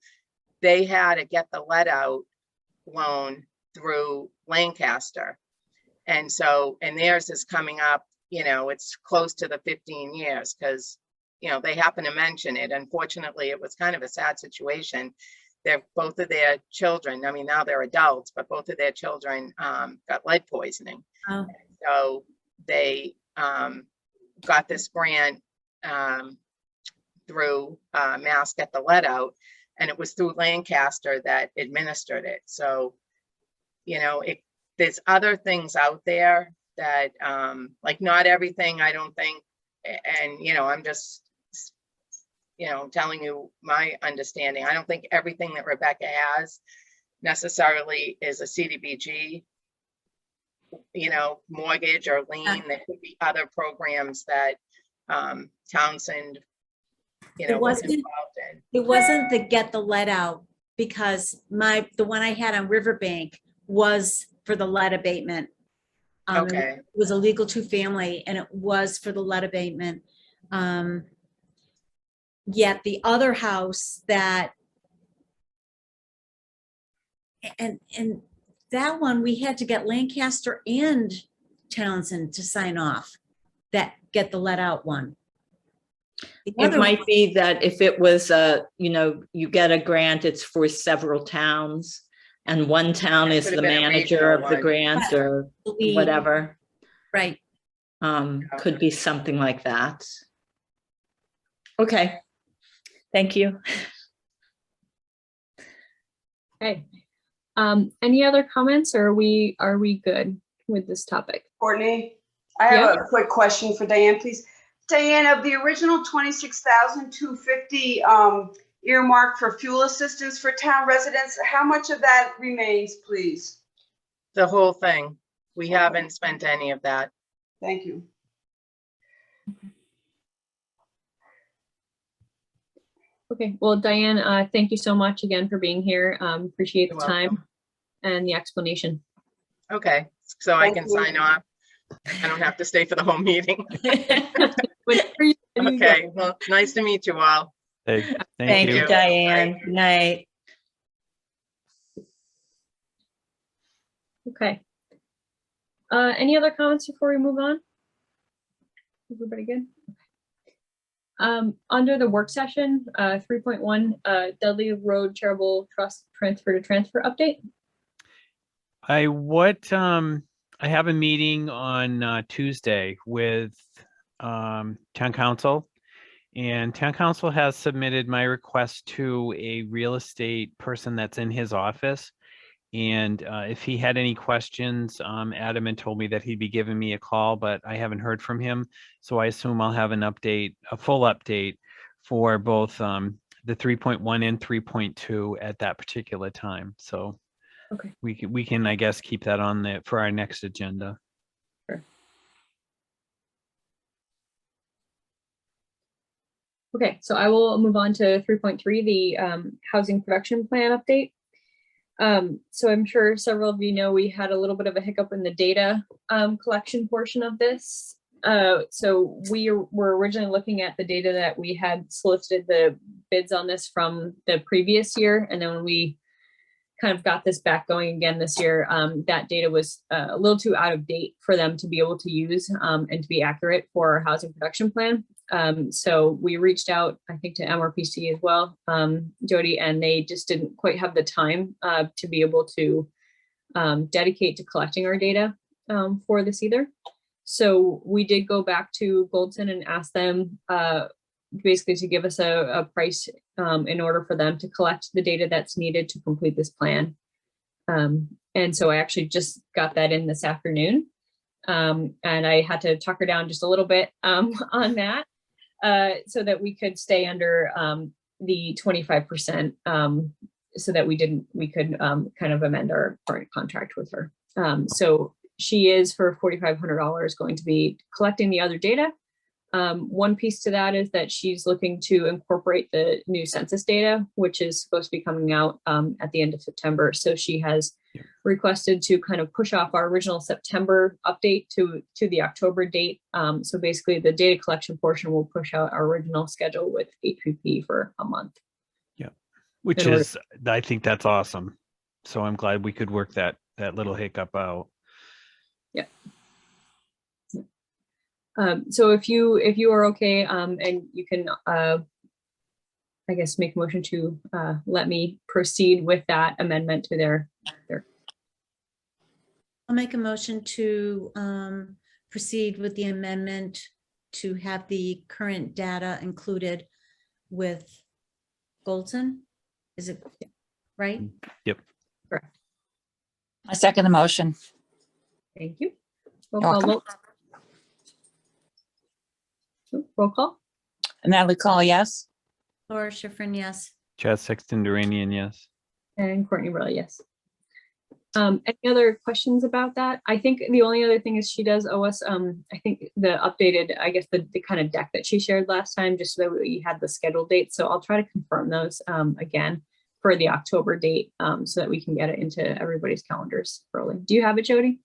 they had to get the let out loan through Lancaster. And so, and theirs is coming up, you know, it's close to the 15 years because, you know, they happen to mention it. Unfortunately, it was kind of a sad situation. Both of their children, I mean, now they're adults, but both of their children got lead poisoning. Oh. So they got this grant through Mass Get the Lead Out, and it was through Lancaster that administered it. So, you know, there's other things out there that, like not everything, I don't think, and, you know, I'm just, you know, telling you my understanding. I don't think everything that Rebecca has necessarily is a CDBG, you know, mortgage or lien. There could be other programs that Townsend, you know, was involved in. It wasn't the get the lead out, because the one I had on Riverbank was for the lead abatement. Okay. It was a legal 2-family and it was for the lead abatement. Yet the other house and that one, we had to get Lancaster and Townsend to sign off that get the let out one. The It other might be that if it was you know, you get a grant, it's for several towns and one town It is could the have been a manager regional of the one. grant or one- whatever. Right. Could be something like that. Okay. Thank you. Okay. Any other comments, or are we good with this topic? Courtney, I have a quick question for Diane, please. Diane, of the original 26,250 earmarked for fuel assistance for town residents, how much of that remains, please? The whole thing. We haven't spent any of that. Thank you. Okay, well, Diane, thank you so much again for being here. Appreciate the You're time welcome. and the explanation. Okay, so I Thank can you. sign off. I don't have to stay for the whole meeting. Whenever you go. Okay, well, nice to meet you all. Hey, Thank thank you, you. Diane. Good night. Okay. Any other comments before we move on? Everybody good? Under the work session, 3.1, Dudley Road Charitable Trust transfer to transfer update. I have a meeting on Tuesday with town council. And town council has submitted my request to a real estate person that's in his office. And if he had any questions, Adam had told me that he'd be giving me a call, but I haven't heard from him. So I assume I'll have an update, a full update for both the 3.1 and 3.2 at that particular time. So Okay. we can, I guess, keep that on there for our next agenda. Okay, so I will move on to 3.3, the housing production plan update. So I'm sure several of you know we had a little bit of a hiccup in the data collection portion of this. So we were originally looking at the data that we had solicited the bids on this from the previous year, and then when we kind of got this back going again this year, that data was a little too out of date for them to be able to use and to be accurate for our housing production plan. So we reached out, I think, to MRPC as well, Jody, and they just didn't quite have the time to be able to dedicate to collecting our data for this either. So we did go back to Goldson and ask them basically to give us a price in order for them to collect the data that's needed to complete this plan. And so I actually just got that in this afternoon. And I had to talk her down just a little bit on that so that we could stay under the 25% so that we could kind of amend our current contract with her. So she is for $4,500 going to be collecting the other data. One piece to that is that she's looking to incorporate the new census data, which is supposed to be coming out at the end of September. So she has requested to kind of push off our original September update to the October date. So basically the data collection portion will push out our original schedule with HPP for a month. Yeah, which is, I think that's awesome. So I'm glad we could work that little hiccup out. Yeah. So if you are okay, and you can, I guess, make a motion to let me proceed with that amendment to their. I'll make a motion to proceed with the amendment to have the current data included with Goldson. Is it right? Yep. Correct. I second the motion. Thank you. Roll You're call welcome. vote. Roll call. Natalie Call, yes. Laura Schifrin, yes. Chad Sexton Duranian, yes. And Courtney Royal, yes. Any other questions about that? I think the only other thing is she does owe us, I think the updated, I guess the kind of deck that she shared last time, just so that we had the scheduled date. So I'll try to confirm those again for the October date so that we can get it into everybody's calendars early. Do you have it, Jody?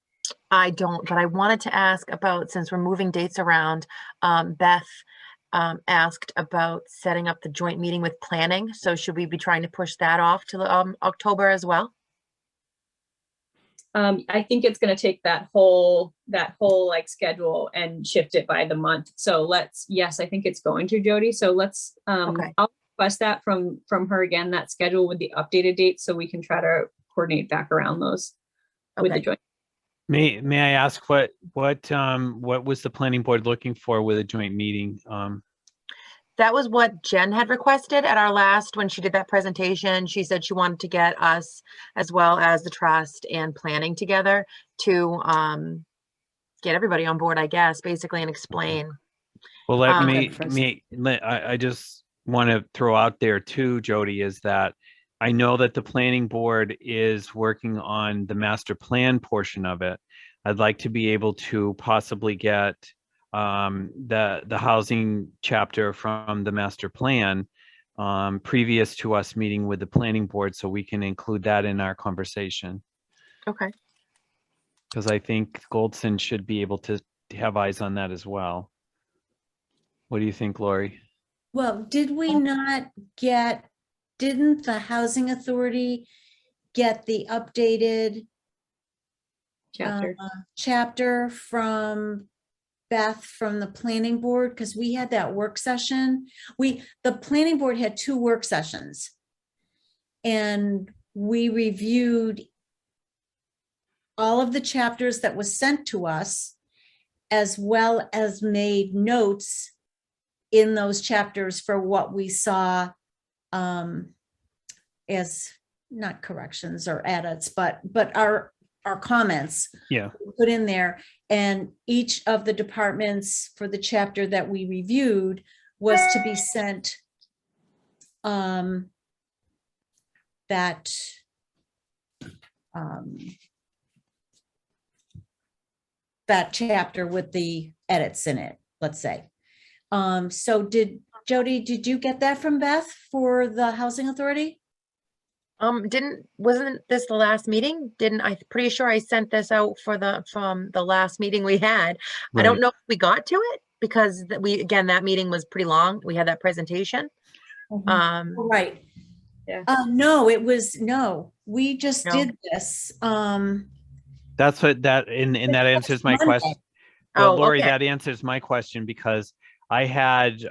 I don't, but I wanted to ask about, since we're moving dates around, Beth asked about setting up the joint meeting with planning. So should we be trying to push that off to October as well? I think it's going to take that whole like schedule and shift it by the month. So yes, I think it's going to, Jody. So let's, Okay. I'll request that from her again, that schedule with the updated dates, so we can try to coordinate back around those with the Okay. joint. May I ask what was the planning board looking for with a joint meeting? That was what Jen had requested at our last, when she did that presentation. She said she wanted to get us, as well as the trust and planning together to get everybody on board, I guess, basically, and explain. Well, let Okay, I just want to throw out there too, Jody, is that I know that the planning board is working on the master plan portion of it. I'd like to be able to possibly get the housing chapter from the master plan previous to us meeting with the planning board, so we can include that in our conversation. Okay. Because I think Goldson should be able to have eyes on that as well. What do you think, Lori? Well, did we not didn't the Housing Authority get the updated chapter from Beth from the planning board? Because we had that work session. The planning board had 2 work sessions, and we reviewed all of the chapters that was sent to us, as well as made notes in those chapters for what we saw as not corrections or edits, but our comments Yeah. put in there. And each of the departments for the chapter that we reviewed was to be sent that chapter with the edits in it, let's say. So Jody, did you get that from Beth for the Housing Authority? Wasn't this the last meeting? I'm pretty sure I sent this out from the last meeting we had. I don't Right. know if we got to it because again, that meeting was pretty long. We had that presentation. Right. Yeah. No, we just No. did this. That's what that, and that answers my Monday. question. Well, Oh, Lori, okay. that answers my question because I had,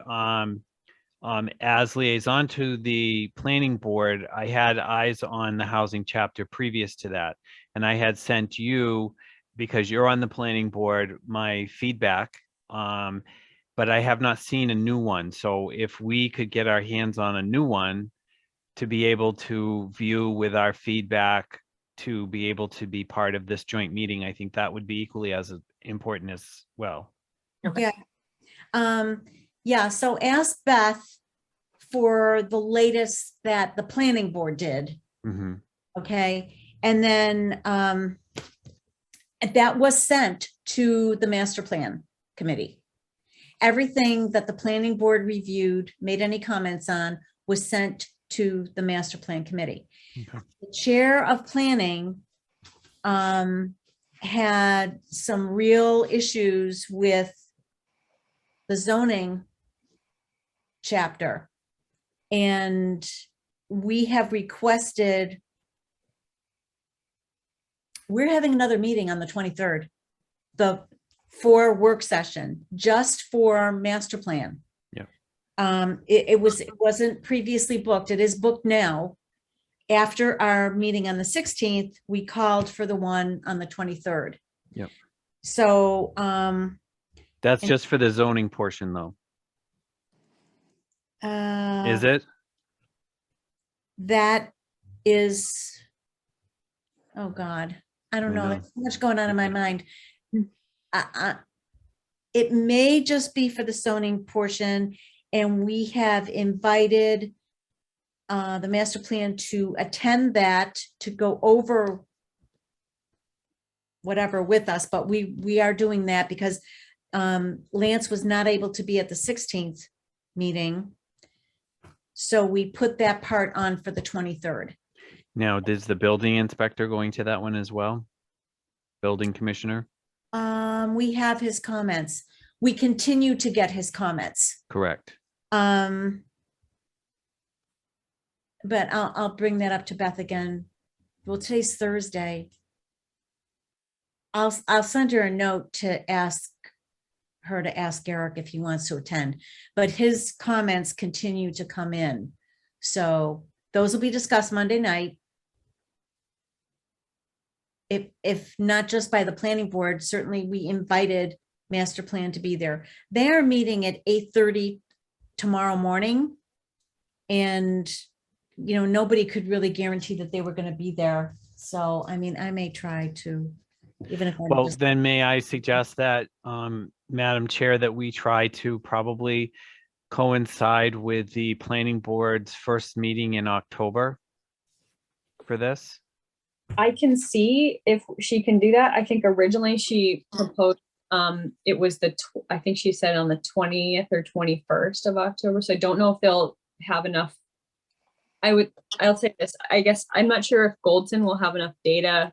as liaison to the planning board, I had eyes on the housing chapter previous to that. And I had sent you, because you're on the planning board, my feedback. But I have not seen a new one. So if we could get our hands on a new one to be able to view with our feedback, to be able to be part of this joint meeting, I think that would be equally as important as well. Yeah. Yeah, so ask Beth for the latest that the planning board did, Mhm. okay? And then that was sent to the master plan committee. Everything that the planning board reviewed, made any comments on, was sent to the master plan committee. Okay. The chair of planning had some real issues with the zoning chapter. And we have requested, we're having another meeting on the 23rd, for work session, just for master plan. Yeah. It wasn't previously booked. It is booked now. After our meeting on the 16th, we called for the one on the 23rd. Yep. So, That's And- just for the zoning portion though, is it? that is, oh God, I don't I know. know. There's so much going on in my mind. It may just be for the zoning portion, and we have invited the master plan to attend that, to go over whatever with us, but we are doing that because Lance was not able to be at the 16th meeting. So we put that part on for the 23rd. Now, is the building inspector going to that one as well? Building commissioner? We have his comments. We continue to get his comments. Correct. But I'll bring that up to Beth again. Well, today's Thursday. I'll send her a note to ask her to ask Eric if he wants to attend, but his comments continue to come in. So those will be discussed Monday night. If not just by the planning board, certainly we invited master plan to be there. They are meeting at 8:30 tomorrow morning. And, you know, nobody could really guarantee that they were going to be there. So, I mean, I may try to, even if I'm Well, just, then may I suggest that, Madam Chair, that we try to probably coincide with the planning board's first meeting in October for this? I can see if she can do that. I think originally she proposed, it was I think she said on the 20th or 21st of October. So I don't know if they'll have enough. I'll say this, I guess, I'm not sure if Goldson will have enough data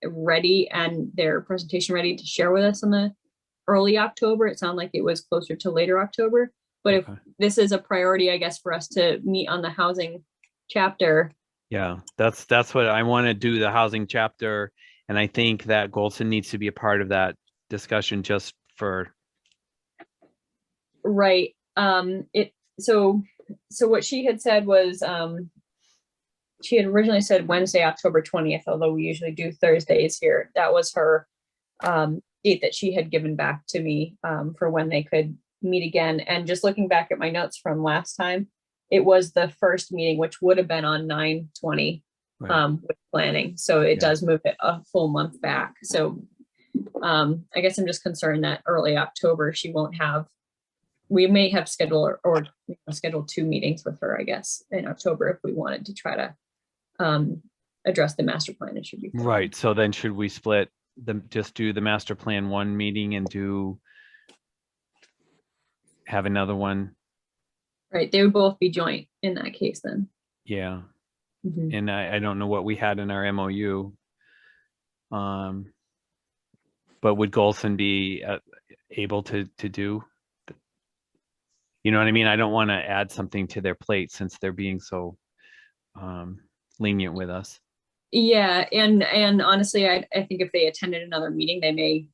ready and their presentation ready to share with us in the early October. It sounded like it was closer to later October, but if Okay. this is a priority, I guess, for us to meet on the housing chapter. Yeah, that's what I want to do, the housing chapter. And I think that Goldson needs to be a part of that discussion just for, Right. So what she had said was, she had originally said Wednesday, October 20th, although we usually do Thursdays here. That was her date that she had given back to me for when they could meet again. And just looking back at my notes from last time, it was the first meeting, which would have been on 9/20 Right. with planning. So it Yeah. does move it a full month back. So I guess I'm just concerned that early October, she won't have, we may have scheduled or scheduled 2 meetings with her, I guess, in October if we wanted to try to address the master plan issue. before. Right. So then should we split just do the master plan 1 meeting and have another one? Right. They would both be joint in that case then. Yeah. Mhm. And I don't know what we had in our MOU. But would Golson be able to do? You know what I mean? I don't want to add something to their plate since they're being so lenient with us. Yeah. And honestly, I think if they attended another meeting, they may.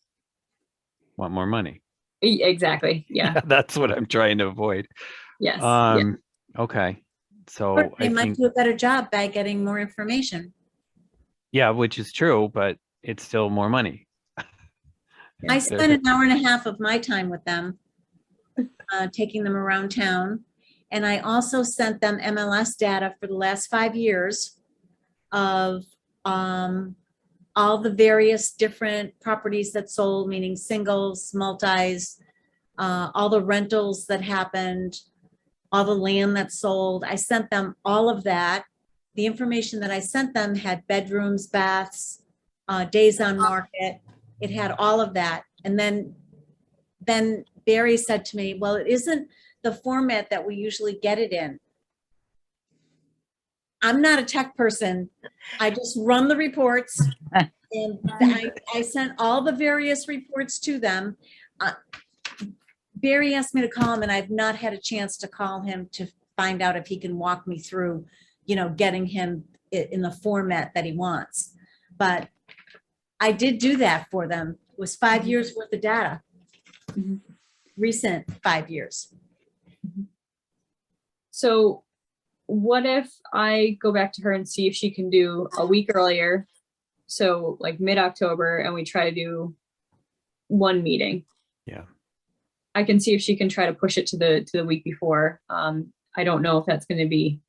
Want more money. Exactly. Yeah. That's what I'm trying to avoid. Yes. Yeah. Okay. So Or they I might think, do a better job by getting more information. yeah, which is true, but it's still more money. I spent an hour and a half of my time with them, taking them around town. And I also sent them MLS data for the last 5 years of all the various different properties that sold, meaning singles, multis, all the rentals that happened, all the land that sold. I sent them all of that. The information that I sent them had bedrooms, baths, days on market. It had all of that. And then Barry said to me, well, it isn't the format that we usually get it in. I'm not a tech person. I just run the reports. And I sent all the various reports to them. Barry asked me to call him, and I've not had a chance to call him to find out if he can walk me through, getting him in the format that he wants. But I did do that for them. It was 5 years worth of data. Mhm. Recent 5 years. So what if I go back to her and see if she can do a week earlier? So like mid-October, and we try to do 1 meeting. Yeah. I can see if she can try to push it to the week before. I don't know if that's going to be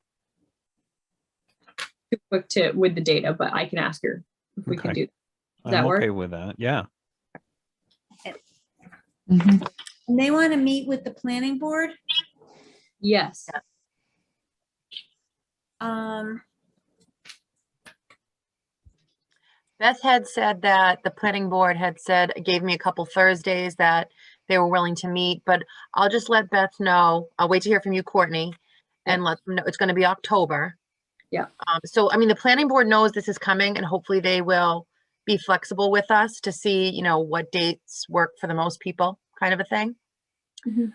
too quick with the data, but I can ask her if we can Okay. do. Does that I'm work? okay with that. Yeah. Mhm. And they want to meet with the planning board. Yes. Beth had said that the planning board gave me a couple Thursdays that they were willing to meet, but I'll just let Beth know. I'll wait to hear from you, Courtney, and let them know it's going to be October. Yeah. So, I mean, the planning board knows this is coming, and hopefully they will be flexible with us to see, what dates work for the most people, kind of a thing. Mhm.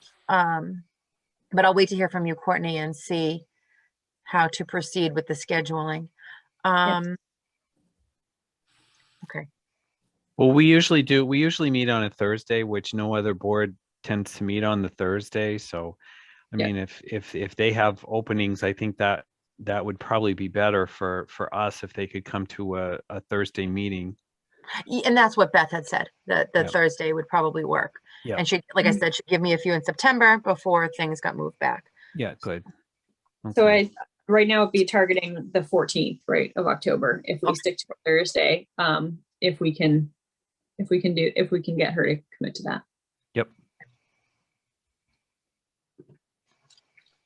But I'll wait to hear from you, Courtney, and see how to proceed with the scheduling. Okay. Well, we usually meet on a Thursday, which no other board tends to meet on the Thursday. So, I Yeah. mean, if they have openings, I think that would probably be better for us if they could come to a Thursday meeting. And that's what Beth had said, that the Yep. Thursday would probably work. Yep. And she, like I said, she'd give me a few in September before things got moved back. Yeah, good. So Okay. right now it'd be targeting the 14th, right, of October, if we Okay. stick to Thursday, if we can get her to commit to that. Yep.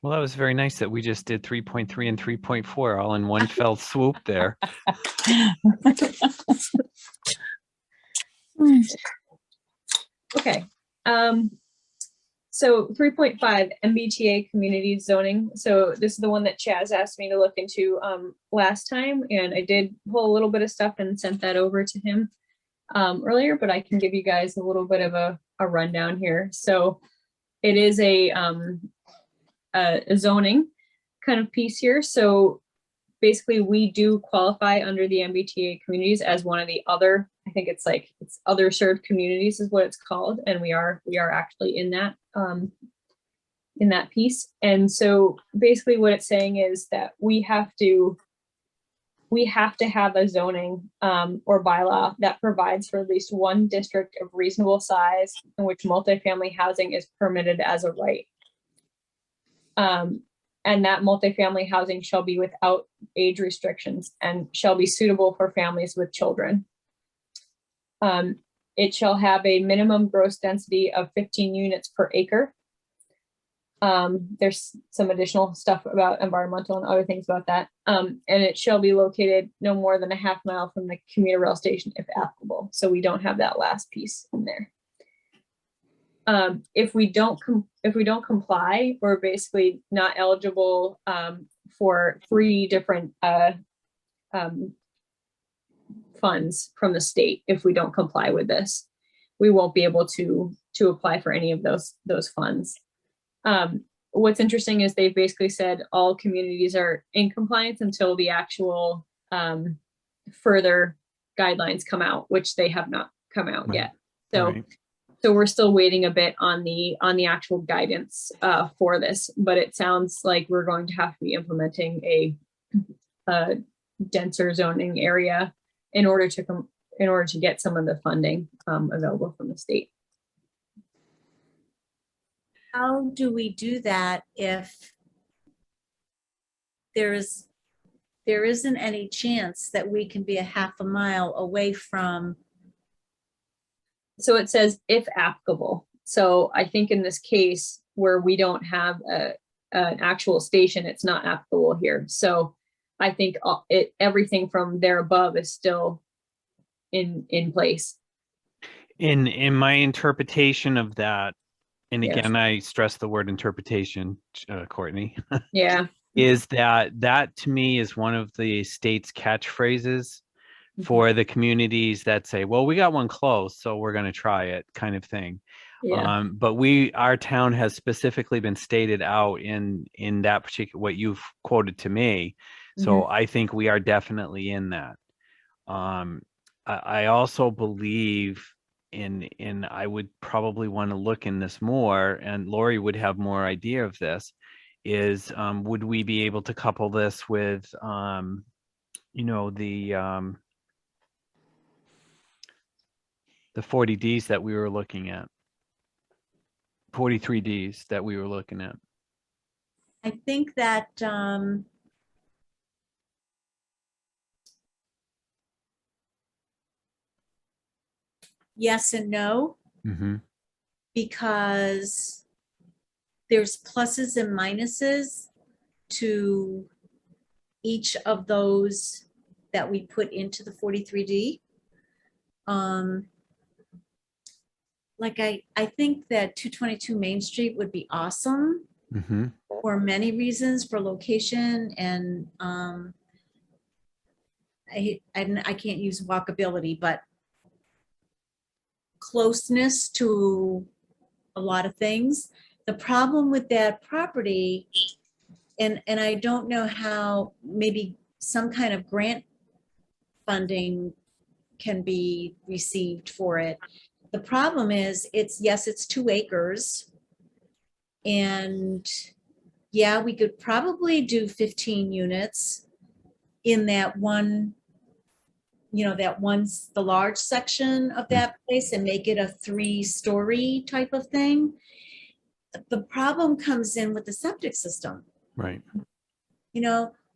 Well, that was very nice that we just did 3.3 and 3.4 all in one fell swoop there. Okay. So 3.5 MBTA community zoning. So this is the one that Chaz asked me to look into last time, and I did pull a little bit of stuff and sent that over to him earlier, but I can give you guys a little bit of a rundown here. So it is a zoning kind of piece here. So basically we do qualify under the MBTA communities as one of the other, I think it's other served communities is what it's called. And we are actually in that piece. And so basically what it's saying is that we have to we have to have a zoning or bylaw that provides for at least one district of reasonable size in which multifamily housing is permitted as a right. And that multifamily housing shall be without age restrictions and shall be suitable for families with children. It shall have a minimum gross density of 15 units per acre. There's some additional stuff about environmental and other things about that. And it shall be located no more than a half mile from the commuter rail station if applicable. So we don't have that last piece in there. If we don't comply, we're basically not eligible for 3 different funds from the state. If we don't comply with this, we won't be able to apply for any of those funds. What's interesting is they've basically said all communities are in compliance until the actual further guidelines come out, which they have not come out yet. So. Right. So we're still waiting a bit on the actual guidance for this, but it sounds like we're going to have to be implementing a denser zoning area in order to get some of the funding available from the state. How do we do that if there isn't any chance that we can be a half a mile away from? So it says if applicable. So I think in this case where we don't have an actual station, it's not applicable here. So I think everything from there above is still in place. In my interpretation of that, and Yes. again, I stress the word interpretation, Courtney, Yeah. is that to me is one of the state's catchphrases for the communities that say, well, we got one close, so we're going to try it, kind of thing. Yeah. But our town has specifically been stated out in that particular, what you've quoted to me. So I think we are definitely in that. I also believe in I would probably want to look in this more, and Lori would have more idea of this, is would we be able to couple this with, the 40 Ds that we were looking at, 43 Ds that we were looking at. I think that yes and no, because there's pluses and minuses to each of those that we put into the 43D. Like I think that 222 Main Street would be awesome for many reasons, for location and I can't use walkability, but closeness to a lot of things. The problem with that property, and I don't know how, maybe some kind of grant funding can be received for it. The problem is it's 2 acres. And yeah, we could probably do 15 units in that one, the large section of that place and make it a 3-story type of thing. The problem comes in with the septic system. Right.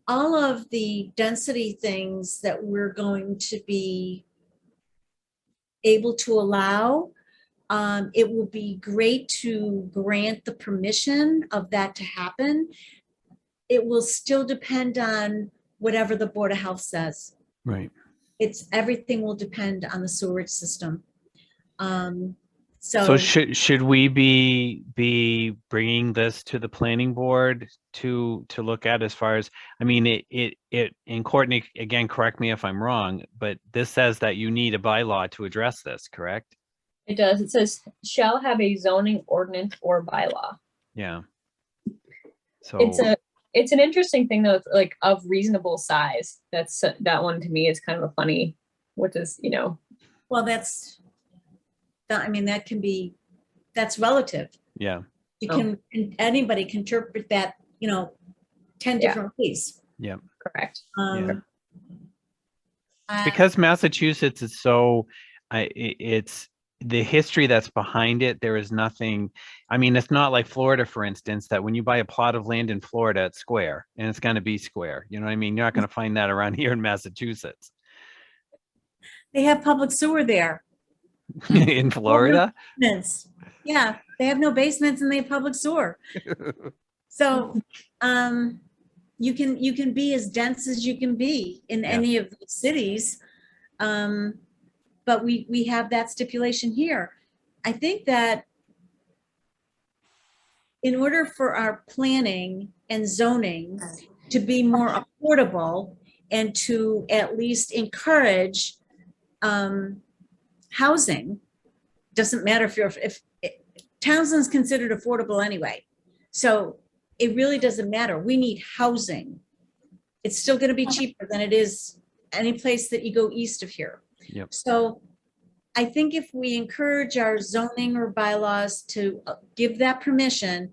All of the density things that we're going to be able to allow, it will be great to grant the permission of that to happen. It will still depend on whatever the Board of Health says. Right. Everything will depend on the sewerage system. So should we be bringing this to the planning board to look at, as far as, I mean, it and Courtney, again, correct me if I'm wrong, but this says that you need a bylaw to address this, correct? It does. It says shall have a zoning ordinance or bylaw. Yeah. So it's an interesting thing though, like of reasonable size. That one to me is kind of a funny, what does, well, that's relative. Yeah. Anybody can interpret that, 10 different ways. Yeah. Correct. because Massachusetts is so, it's the history that's behind it. There is nothing, I mean, it's not like Florida, for instance, that when you buy a plot of land in Florida, it's square and it's going to be square. You know what I mean? You're not going to find that around here in Massachusetts. They have public sewer there. In Florida? Basements. Yeah, they have no basements and they have public sewer. So, you can be as dense as you can be in any of the cities. But we have that stipulation here. I think that in order for our planning and zoning to be more affordable and to at least encourage housing, doesn't matter if Townsend's considered affordable anyway. So it really doesn't matter. We need housing. It's still going to be cheaper than it is any place that you go east of here. Yep. So I think if we encourage our zoning or bylaws to give that permission,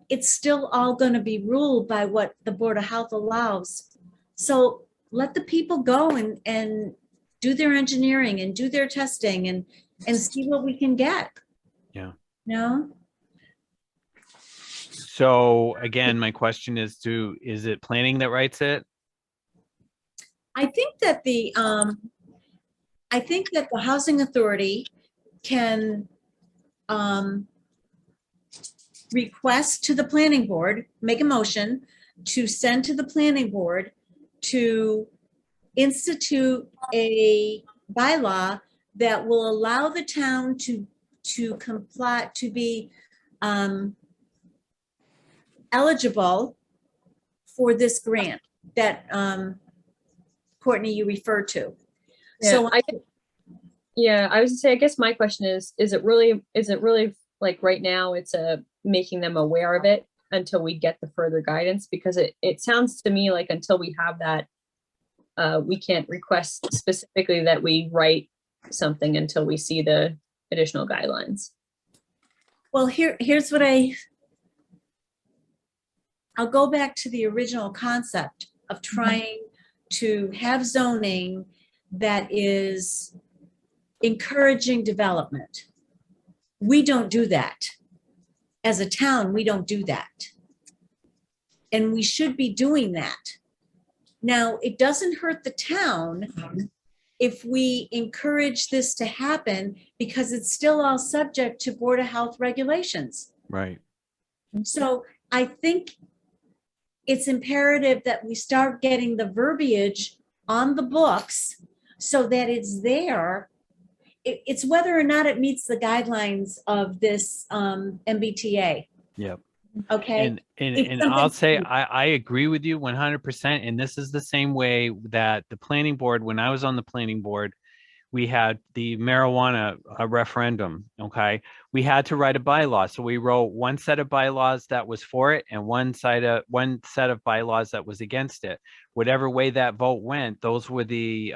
it's still all going to be ruled by what the Board of Health allows. So let the people go and do their engineering and do their testing and see what we can get. Yeah. No? So again, my question is is it planning that writes it? I think that the housing authority can request to the planning board, make a motion to send to the planning board to institute a bylaw that will allow the town to comply, to be eligible for this grant that Courtney, you referred to. Yeah, So I was gonna say, I guess my question is it really like right now it's making them aware of it until we get the further guidance? Because it sounds to me like until we have that, we can't request specifically that we write something until we see the additional guidelines. well, here's what I'll go back to the original concept of trying to have zoning that is encouraging development. We don't do that. As a town, we don't do that. And we should be doing that. Now, it doesn't hurt the town if we encourage this to happen because it's still all subject to Board of Health regulations. Right. So I think it's imperative that we start getting the verbiage on the books so that it's there. It's whether or not it meets the guidelines of this MBTA. Yep. Okay. And I'll say, I agree with you 100%. And this is the same way that the planning board, when I was on the planning board, we had the marijuana referendum. Okay. We had to write a bylaw. So we wrote one set of bylaws that was for it and one set of bylaws that was against it. Whatever way that vote went, those were the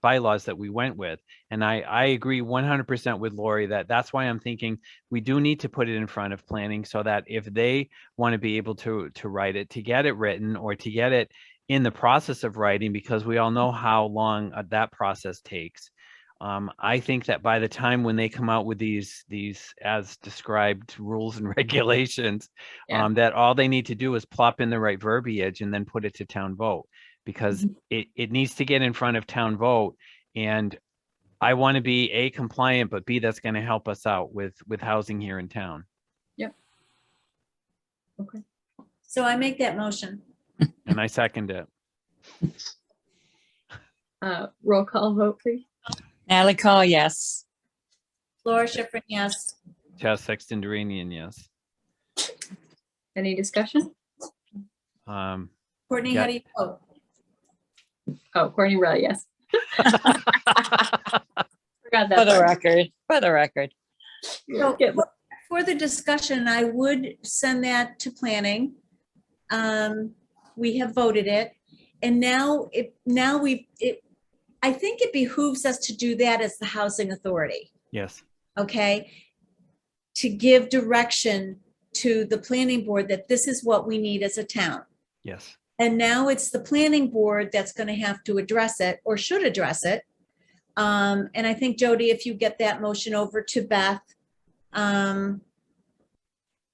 bylaws that we went with. And I agree 100% with Lori that's why I'm thinking we do need to put it in front of planning so that if they want to be able to write it, to get it written or to get it in the process of writing, because we all know how long that process takes. I think that by the time when they come out with these as described rules and regulations, that all they need to do is plop in the right verbiage and then put it to town vote, because it needs to get in front of town vote. And I want to be A, compliant, but B, that's going to help us out with housing here in town. Yep. Okay. So I make that motion. And I second it. Roll call vote, please. Natalie Cole, yes. Laura Schifrin, yes. Chaz Sexton Duranian, yes. Any discussion? Courtney, Yeah. how do you vote? Oh, Courtney Rell, yes. Forgot that. For the part. record, for the record. So Yeah. for the discussion, I would send that to planning. We have voted it. And I think it behooves us to do that as the housing authority, Yes. okay? To give direction to the planning board that this is what we need as a town. Yes. And now it's the planning board that's going to have to address it or should address it. And I think Jody, if you get that motion over to Beth,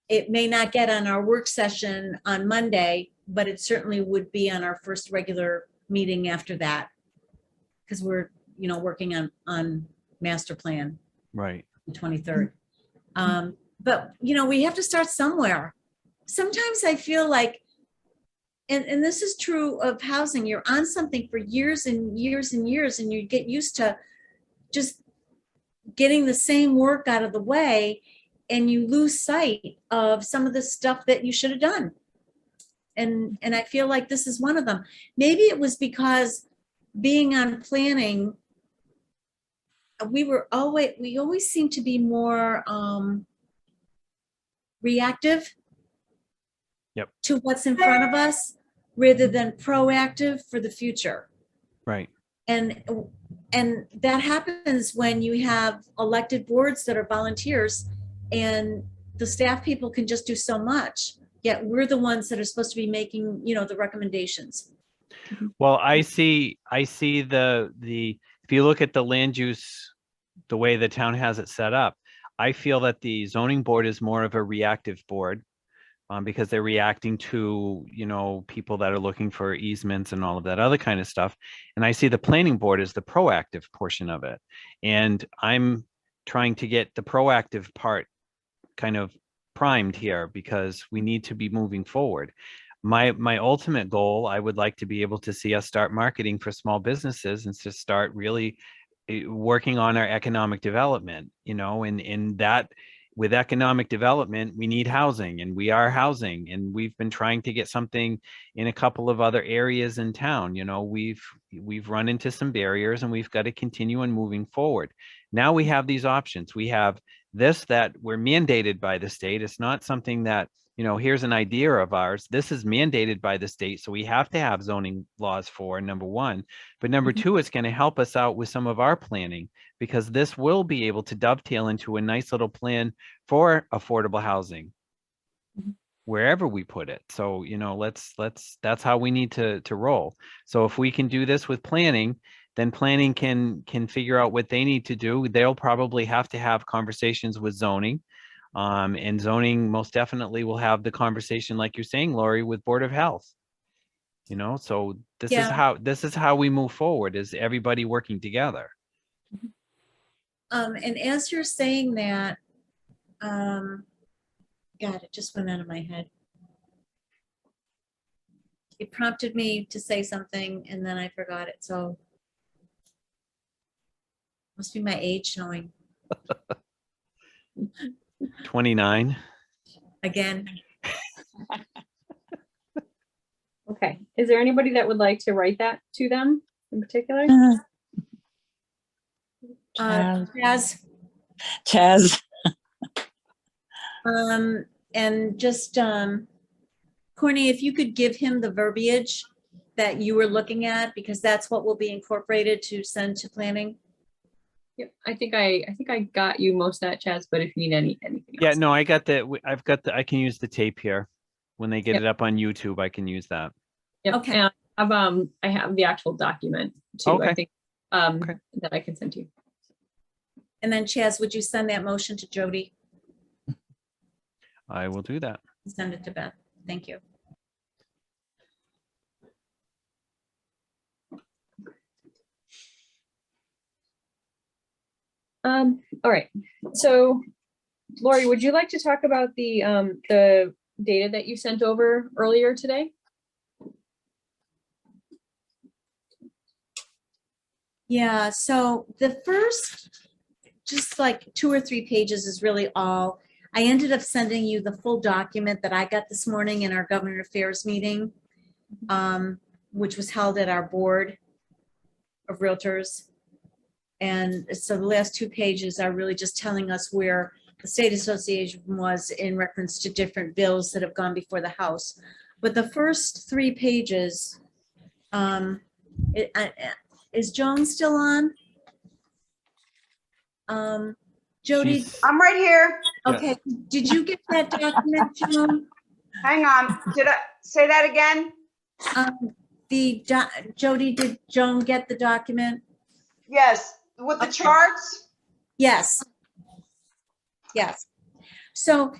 it may not get on our work session on Monday, but it certainly would be on our first regular meeting after that. Because we're, working on master plan, Right. the 23rd. But, we have to start somewhere. Sometimes I feel like, and this is true of housing, you're on something for years and years and years, and you get used to just getting the same work out of the way, and you lose sight of some of the stuff that you should have done. And I feel like this is one of them. Maybe it was because being on planning, we always seem to be more reactive to what's in front of us rather than proactive for the future. Right. And that happens when you have elected boards that are volunteers, and the staff people can just do so much, yet we're the ones that are supposed to be making, the recommendations. Well, I see if you look at the land use, the way the town has it set up, I feel that the zoning board is more of a reactive board, because they're reacting to, people that are looking for easements and all of that other kind of stuff. And I see the planning board as the proactive portion of it. And I'm trying to get the proactive part kind of primed here, because we need to be moving forward. My ultimate goal, I would like to be able to see us start marketing for small businesses and to start really working on our economic development, and that with economic development, we need housing, and we are housing, and we've been trying to get something in a couple of other areas in town. We've run into some barriers, and we've got to continue on moving forward. Now we have these options. We have this that we're mandated by the state. It's not something that, here's an idea of ours. This is mandated by the state. So we have to have zoning laws for, number one. But number two, it's going to help us out with some of our planning, because this will be able to dovetail into a nice little plan for affordable housing wherever we put it. So, that's how we need to roll. So if we can do this with planning, then planning can figure out what they need to do. They'll probably have to have conversations with zoning. And zoning most definitely will have the conversation, like you're saying, Lori, with Board of Health. So this is how we move forward, is everybody working together. And as you're saying that, God, it just went out of my head. It prompted me to say something and then I forgot it. So must be my age showing 29. again. Okay. Is there anybody that would like to write that to them in particular? Chaz, Chaz. and just, Courtney, if you could give him the verbiage that you were looking at, because that's what will be incorporated to send to planning. Yep. I think I got you most of that, Chaz, but if you need anything Yeah, else. no, I can use the tape here. When they get it up on YouTube, I can use that. Yep. Okay. And I have the actual document too, Okay. I think, Okay. that I can send to you. And then Chaz, would you send that motion to Jody? I will do that. Send it to Beth. Thank you. All right. So Lori, would you like to talk about the data that you sent over earlier today? Yeah, so the first, just like 2 or 3 pages is really all. I ended up sending you the full document that I got this morning in our Government Affairs meeting, which was held at our board of realtors. And so the last 2 pages are really just telling us where the state association was in reference to different bills that have gone before the House. But the first 3 pages, is Joan still on? Jody, She's- I'm right here. okay, did you get that document, Joan? Hang on. Did I say that again? Jody, did Joan get the document? Yes, with the Okay. charts? Yes. Yes. So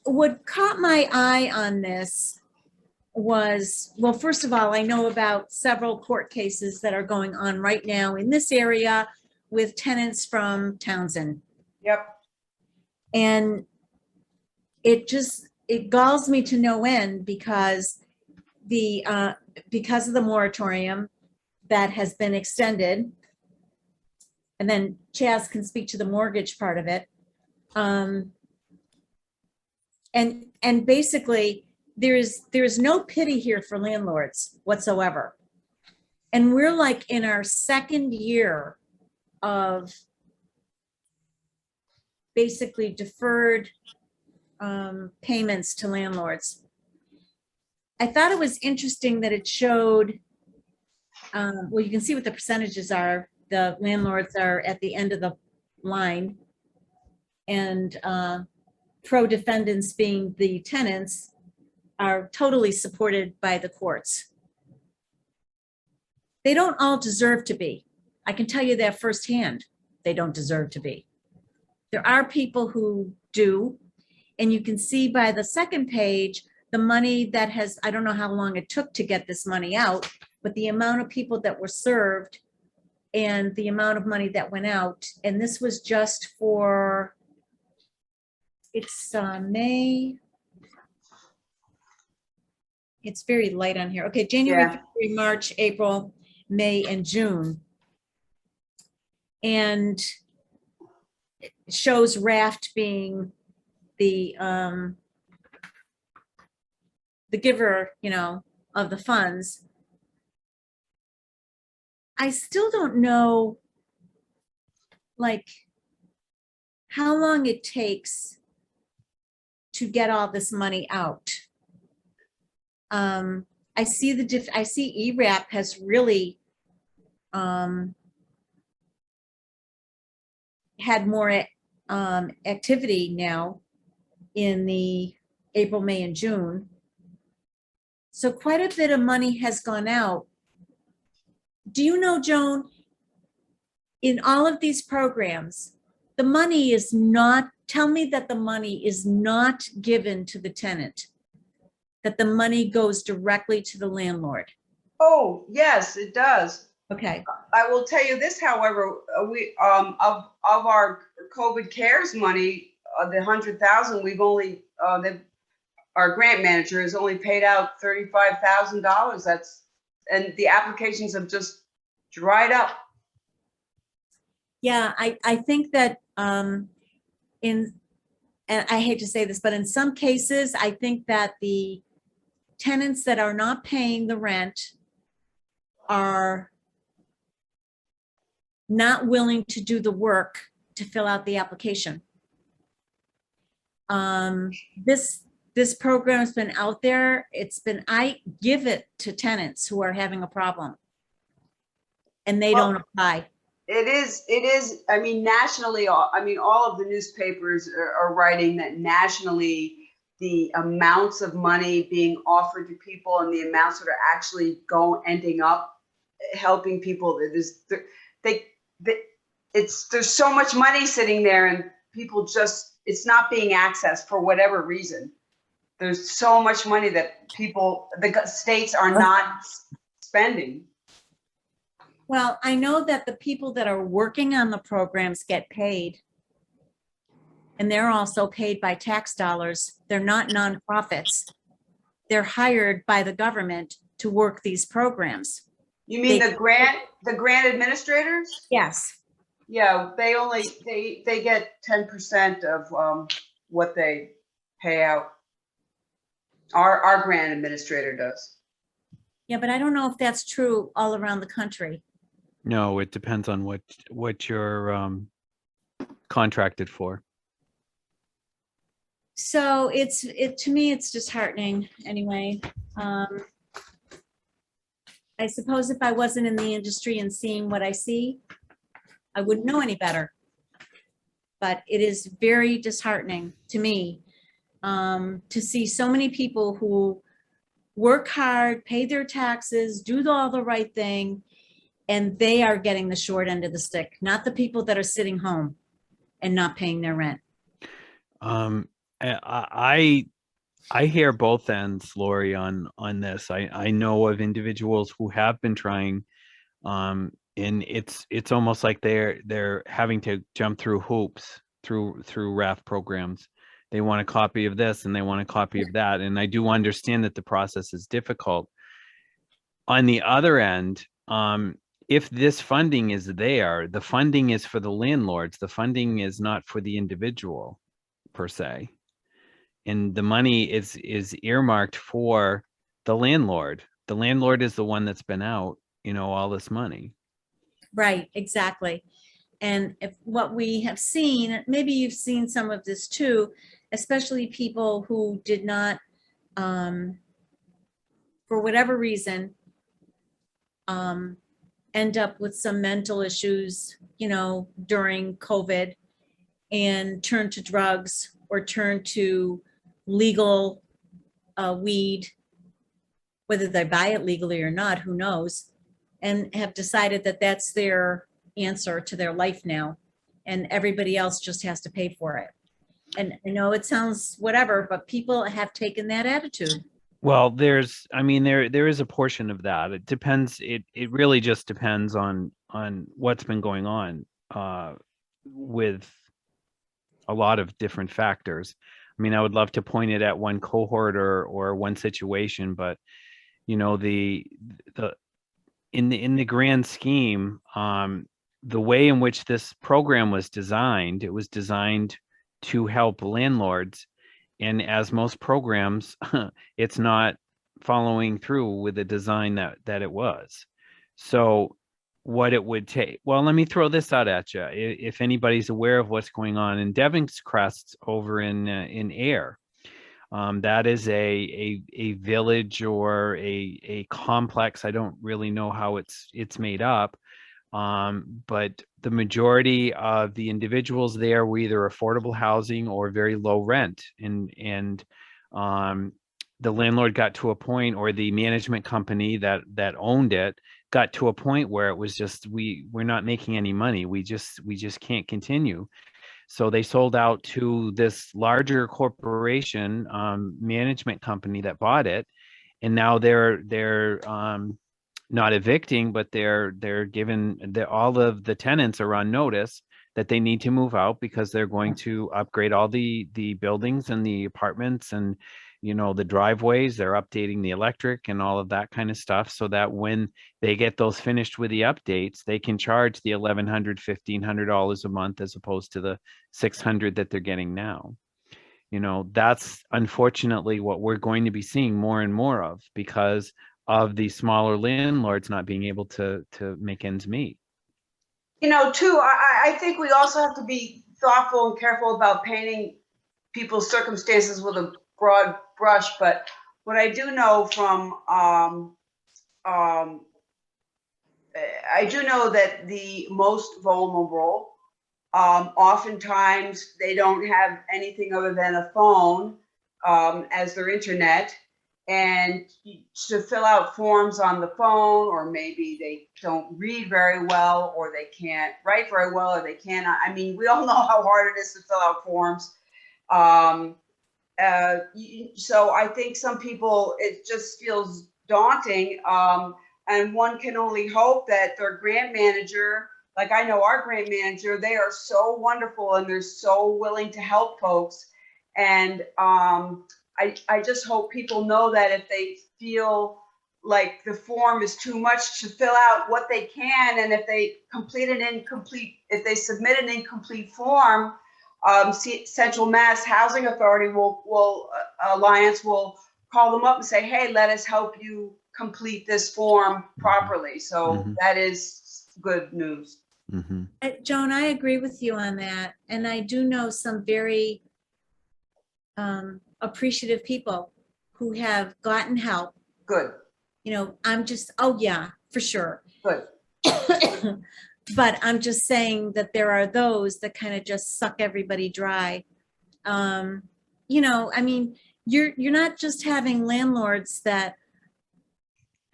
what caught my eye on this was, well, first of all, I know about several court cases that are going on right now in this area with tenants from Townsend. Yep. And it galls me to no end because because of the moratorium that has been extended. And then Chaz can speak to the mortgage part of it. And basically there is no pity here for landlords whatsoever. And we're like in our second year of basically deferred payments to landlords. I thought it was interesting that it showed, well, you can see what the percentages are. The landlords are at the end of the line, and pro-defendants, being the tenants, are totally supported by the courts. They don't all deserve to be. I can tell you that firsthand. They don't deserve to be. There are people who do, and you can see by the second page, the money that has, I don't know how long it took to get this money out, but the amount of people that were served and the amount of money that went out. And this was just for, it's May. It's very light on here. Okay, January, Yeah. February, March, April, May, and June. And it shows Raft being the giver, you know, of the funds. I still don't know, like, how long it takes to get all this money out. I see I see ERAP has really had more activity now in the April, May, and June. So quite a bit of money has gone out. Do you know, Joan, in all of these programs, the money is not, tell me that the money is not given to the tenant, that the money goes directly to the landlord. Oh, yes, it does. Okay. I will tell you this, however, we of our COVID cares money, the 100,000, we've only our grant manager has only paid out $35,000. And the applications have just dried up. Yeah, I think that and I hate to say this, but in some cases, I think that the tenants that are not paying the rent are not willing to do the work to fill out the application. This program has been out there. I give it to tenants who are having a problem and they don't apply. It is, I mean, nationally, all of the newspapers are writing that nationally, the amounts of money being offered to people and the amounts that are actually ending up helping people, there's so much money sitting there and people it's not being accessed for whatever reason. There's so much money that the states are not spending. Well, I know that the people that are working on the programs get paid. And they're also paid by tax dollars. They're not nonprofits. They're hired by the government to work these programs. You mean the grant administrators? Yes. Yeah, they get 10% of what they pay out. Our grant administrator does. Yeah, but I don't know if that's true all around the country. No, it depends on what you're contracted for. So to me, it's disheartening anyway. I suppose if I wasn't in the industry and seeing what I see, I wouldn't know any better. But it is very disheartening to me to see so many people who work hard, pay their taxes, do all the right thing, and they are getting the short end of the stick, not the people that are sitting home and not paying their rent. I hear both ends, Lori, on this. I know of individuals who have been trying, and it's almost like they're having to jump through hoops through RAF programs. They want a copy of this and they want a copy of that, and I do understand that the process is difficult. On the other end, if this funding is there, the funding is for the landlords. The funding is not for the individual per se. And the money is earmarked for the landlord. The landlord is the one that's been out, all this money. Right, exactly. And if what we have seen, maybe you've seen some of this too, especially people who did not, for whatever reason, end up with some mental issues, during COVID, and turn to drugs or turn to legal weed, whether they buy it legally or not, who knows, and have decided that that's their answer to their life now, and everybody else just has to pay for it. And I know it sounds whatever, but people have taken that attitude. Well, there is a portion of that. It depends. It really just depends on what's been going on with a lot of different factors. I would love to point it at one cohort or one situation, but in the grand scheme, the way in which this program was designed, it was designed to help landlords. And as most programs, it's not following through with the design that it was. So what it would take, well, let me throw this out at you. If anybody's aware of what's going on in Devon's Crest over in Ayr, that is a village or a complex. I don't really know how it's made up. But the majority of the individuals there were either affordable housing or very low rent. And the landlord got to a point, or the management company that owned it got to a point where it was just, we're not making any money. We just can't continue. So they sold out to this larger corporation, management company that bought it. And now they're not evicting, but they're given all of the tenants are on notice that they need to move out because they're going to upgrade all the buildings and the apartments and the driveways. They're updating the electric and all of that kind of stuff, so that when they get those finished with the updates, they can charge the $1,100, $1,500 a month as opposed to the $600 that they're getting now. That's unfortunately what we're going to be seeing more and more of, because of the smaller landlords not being able to make ends meet. Too, I think we also have to be thoughtful and careful about painting people's circumstances with a broad brush. But what I do know from, I do know that the most vulnerable, oftentimes they don't have anything other than a phone as their internet. And to fill out forms on the phone, or maybe they don't read very well, or they can't write very well, or they cannot. We all know how hard it is to fill out forms. So I think some people, it just feels daunting. And one can only hope that their grant manager, like I know our grant manager, they are so wonderful and they're so willing to help folks. And I just hope people know that if they feel like the form is too much to fill out, what they can, and if they if they submit an incomplete form, Central Mass Housing Authority Alliance will call them up and say, hey, let us help you complete this form properly. So that is good news. Joan, I agree with you on that. And I do know some very appreciative people who have gotten help. Good. I'm just, oh yeah, for sure. Good. But I'm just saying that there are those that kind of just suck everybody dry. You're not just having landlords that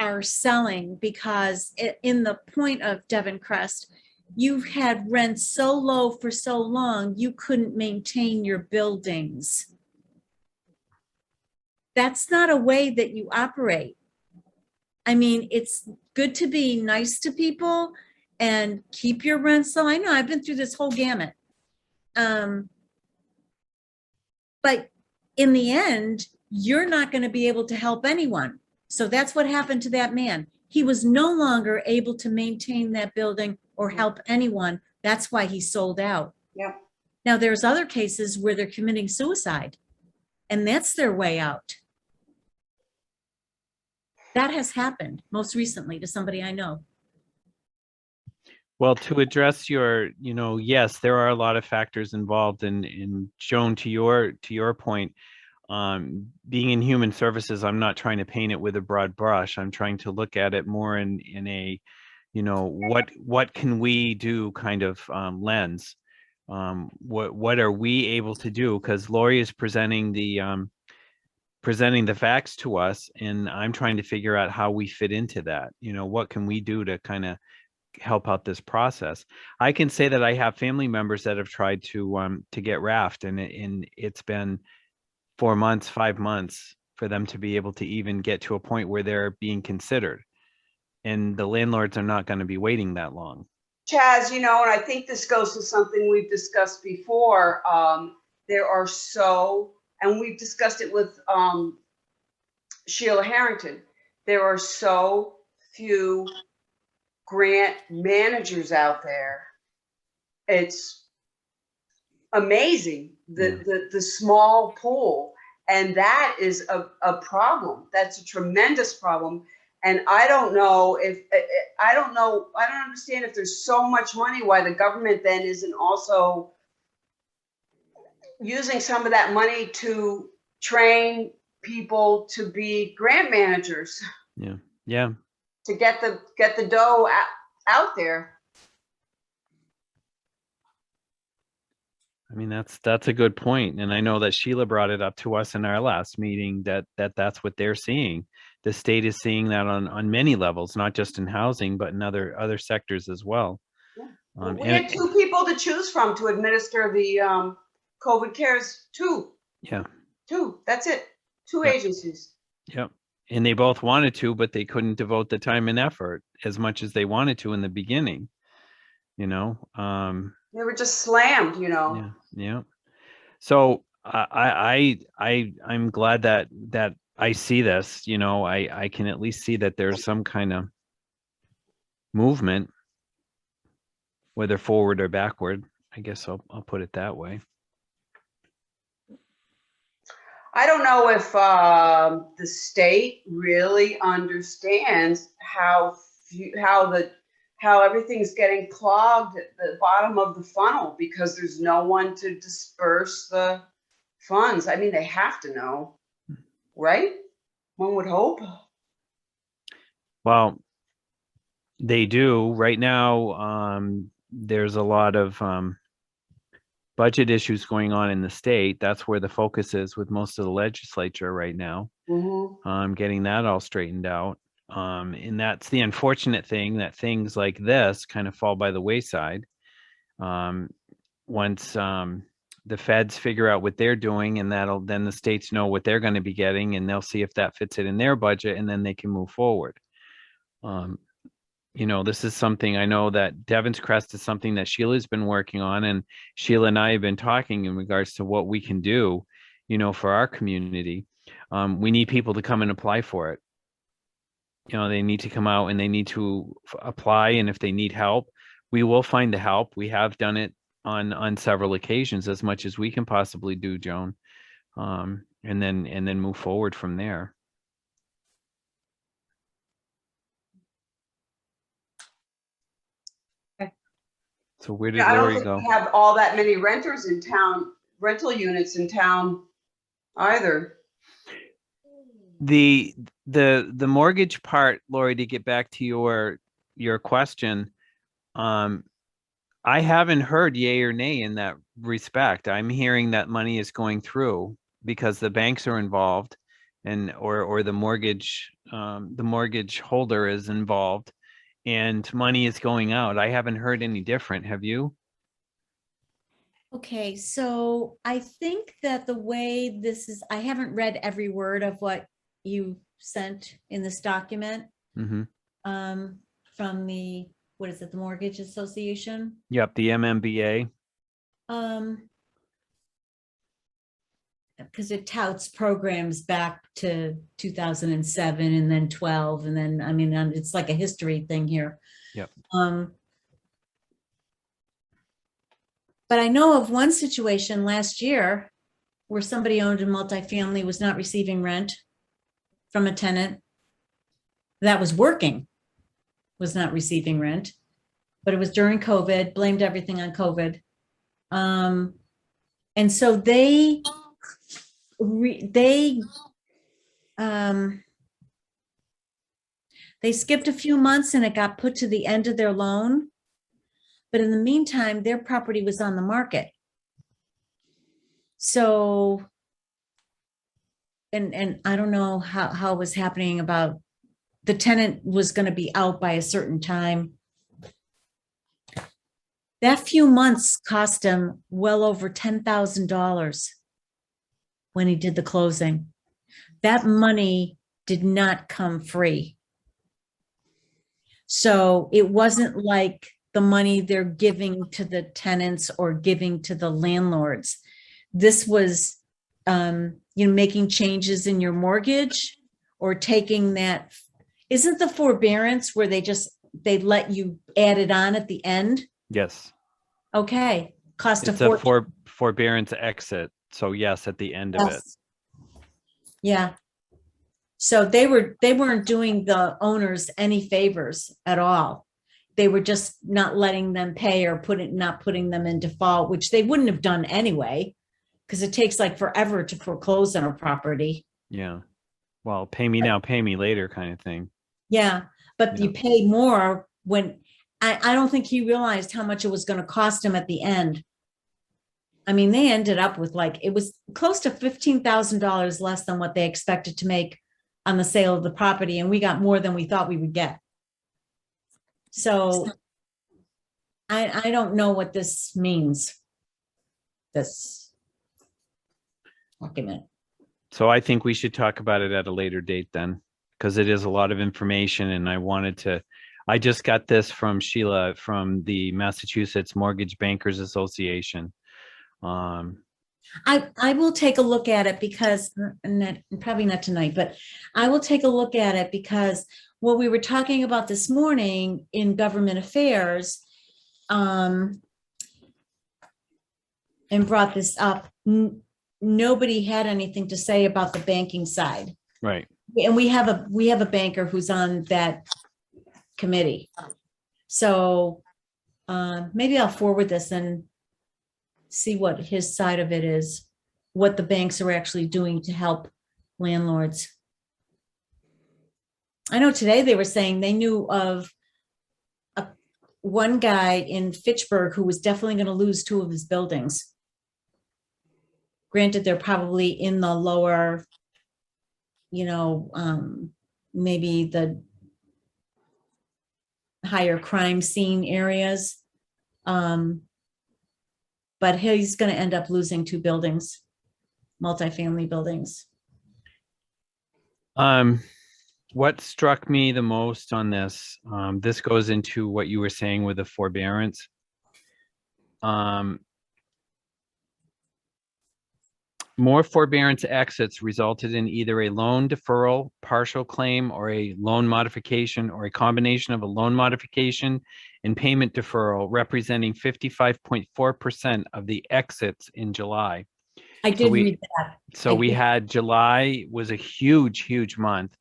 are selling because in the point of Devon Crest, you've had rents so low for so long, you couldn't maintain your buildings. That's not a way that you operate. I mean, it's good to be nice to people and keep your rents low. I know, I've been through this whole gamut. But in the end, you're not going to be able to help anyone. So that's what happened to that man. He was no longer able to maintain that building or help anyone. That's why he sold out. Yep. Now, there's other cases where they're committing suicide, and that's their way out. That has happened most recently to somebody I know. Well, to address your, yes, there are a lot of factors involved in Joan, to your point, being in human services, I'm not trying to paint it with a broad brush. I'm trying to look at it more in a, what can we do kind of lens. What are we able to do? Because Lori is presenting the facts to us, and I'm trying to figure out how we fit into that. What can we do to kind of help out this process? I can say that I have family members that have tried to get raft, and it's been 4 months, 5 months for them to be able to even get to a point where they're being considered. And the landlords are not going to be waiting that long. Chaz, and I think this goes to something we've discussed before. There are and we've discussed it with Sheila Harrington, there are so few grant managers out there. It's amazing, the small pool, and that is a problem. That's a tremendous problem. And I don't understand if there's so much money, why the government then isn't also using some of that money to train people to be grant managers. Yeah. To get the dough out there. I mean, that's a good point. And I know that Sheila brought it up to us in our last meeting that's what they're seeing. The state is seeing that on many levels, not just in housing, but in other sectors as well. Yeah. We had 2 people to choose from to administer the COVID cares. 2. Yeah. 2. That's it. 2 Yep. agencies. Yep. And they both wanted to, but they couldn't devote the time and effort as much as they wanted to in the beginning. They were just slammed, Yeah. So I'm glad that I see this. I can at least see that there's some kind of movement, whether forward or backward. I guess I'll put it that way. I don't know if the state really understands how everything's getting clogged at the bottom of the funnel because there's no one to disperse the funds. I mean, they have to know, right? One would hope. Well, they do right now. There's a lot of budget issues going on in the state. That's where the focus is with most of the legislature right now. Mm-hmm. Getting that all straightened out. And that's the unfortunate thing, that things like this kind of fall by the wayside. Once the feds figure out what they're doing, and then the states know what they're going to be getting, and they'll see if that fits it in their budget, and then they can move forward. This is something I know that Devon's Crest is something that Sheila's been working on, and Sheila and I have been talking in regards to what we can do, for our community. We need people to come and apply for it. They need to come out and they need to apply. And if they need help, we will find the help. We have done it on several occasions, as much as we can possibly do, Joan, and then move forward from there. So where did Lori go? We have all that many renters in town, rental units in town either. The mortgage part, Lori, to get back to your question, I haven't heard yay or nay in that respect. I'm hearing that money is going through because the banks are involved or the mortgage holder is involved and money is going out. I haven't heard any different. Have you? Okay, so I think that the way this is, I haven't read every word of what you sent in this document Mm-hmm. from the, what is it, the Mortgage Association? Yep, the MMBA. Because it touts programs back to 2007 and then 12, and then, I mean, it's like a history thing here. Yep. But I know of one situation last year where somebody owned a multifamily was not receiving rent from a tenant that was working, was not receiving rent, but it was during COVID, blamed everything on COVID. And so they skipped a few months and it got put to the end of their loan. But in the meantime, their property was on the market. So, and I don't know how it was happening about the tenant was going to be out by a certain time. That few months cost him well over $10,000 when he did the closing. That money did not come free. So it wasn't like the money they're giving to the tenants or giving to the landlords. This was, making changes in your mortgage or taking that. Isn't the forbearance where they let you add it on at the end? Yes. Okay. Cost It's of a forbearance exit. So yes, at the end of it. Yeah. So they weren't doing the owners any favors at all. They were just not letting them pay or not putting them in default, which they wouldn't have done anyway, because it takes like forever to foreclose on a property. Yeah. Well, pay me now, pay me later kind of thing. Yeah. But Yeah. you pay more when I don't think he realized how much it was going to cost him at the end. I mean, they ended up with it was close to $15,000 less than what they expected to make on the sale of the property. And we got more than we thought we would get. So I don't know what this means, this document. So I think we should talk about it at a later date then, because it is a lot of information and I just got this from Sheila from the Massachusetts Mortgage Bankers Association. I will take a look at it because, probably not tonight, but I will take a look at it because what we were talking about this morning in government affairs, and brought this up, nobody had anything to say about the banking side. Right. And we have a banker who's on that committee. So maybe I'll forward this and see what his side of it is, what the banks are actually doing to help landlords. I know today they were saying they knew of one guy in Fitchburg who was definitely going to lose 2 of his buildings. Granted, they're probably in the lower, maybe the higher crime scene areas. But he's going to end up losing 2 buildings, multifamily buildings. What struck me the most on this, this goes into what you were saying with the forbearance. More forbearance exits resulted in either a loan deferral, partial claim, or a loan modification, or a combination of a loan modification and payment deferral, representing 55.4% of the exits in July. I did read that. So we had July was a huge month.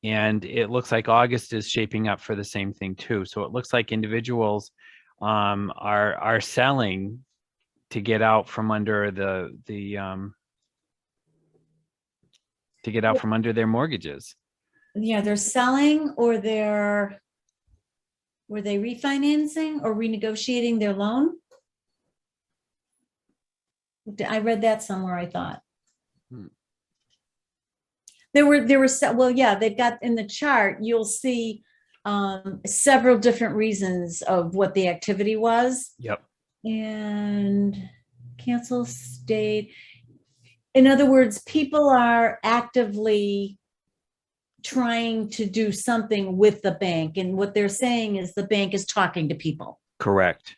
And it looks like August is shaping up for the same thing too. So it looks like individuals are selling to get out from under to get out from under their mortgages. Yeah, they're selling, or were they refinancing or renegotiating their loan? I read that somewhere, I thought. Well, yeah, they've got in the chart, you'll see several different reasons of what the activity was. Yep. And cancel state. In other words, people are actively trying to do something with the bank. And what they're saying is the bank is talking to people. Correct.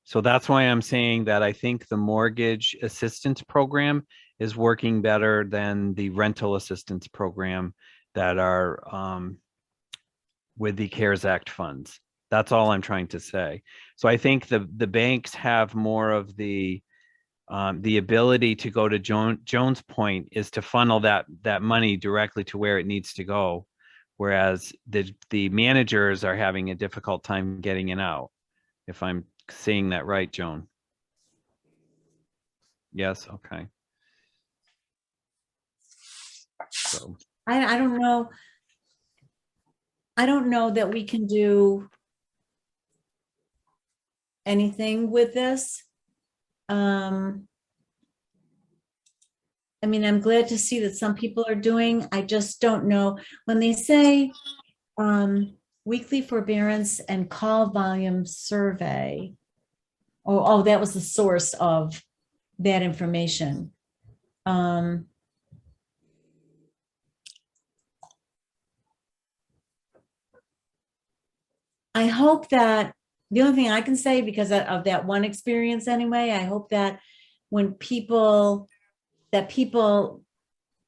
So that's why I'm saying that I think the mortgage assistance program is working better than the rental assistance program that are with the CARES Act funds. That's all I'm trying to say. So I think the banks have more of the ability to go to Joan's point is to funnel that money directly to where it needs to go, whereas the managers are having a difficult time getting it out. If I'm saying that right, Joan? Yes. Okay. So I don't know. I don't know that we can do anything with this. I mean, I'm glad to see that some people are doing. I just don't know when they say weekly forbearance and call volume survey. Oh, that was the source of that information. I hope that the only thing I can say, because of that one experience anyway, I hope that when people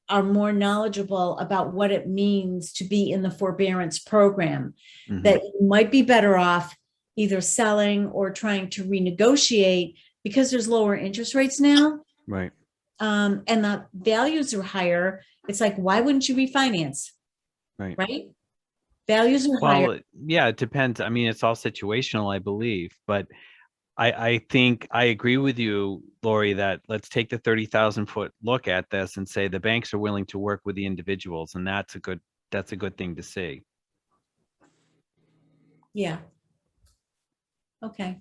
are more knowledgeable about what it means to be in the forbearance program, that you might be better off either selling or trying to renegotiate because there's lower interest rates now. right. And the values are higher. It's like, why wouldn't you refinance? Right? Values are higher. Well, yeah, it depends. I mean, it's all situational, I believe, but I think I agree with you, Lori, that let's take the 30,000-foot look at this and say the banks are willing to work with the individuals, and that's a good thing to see. Yeah. Okay.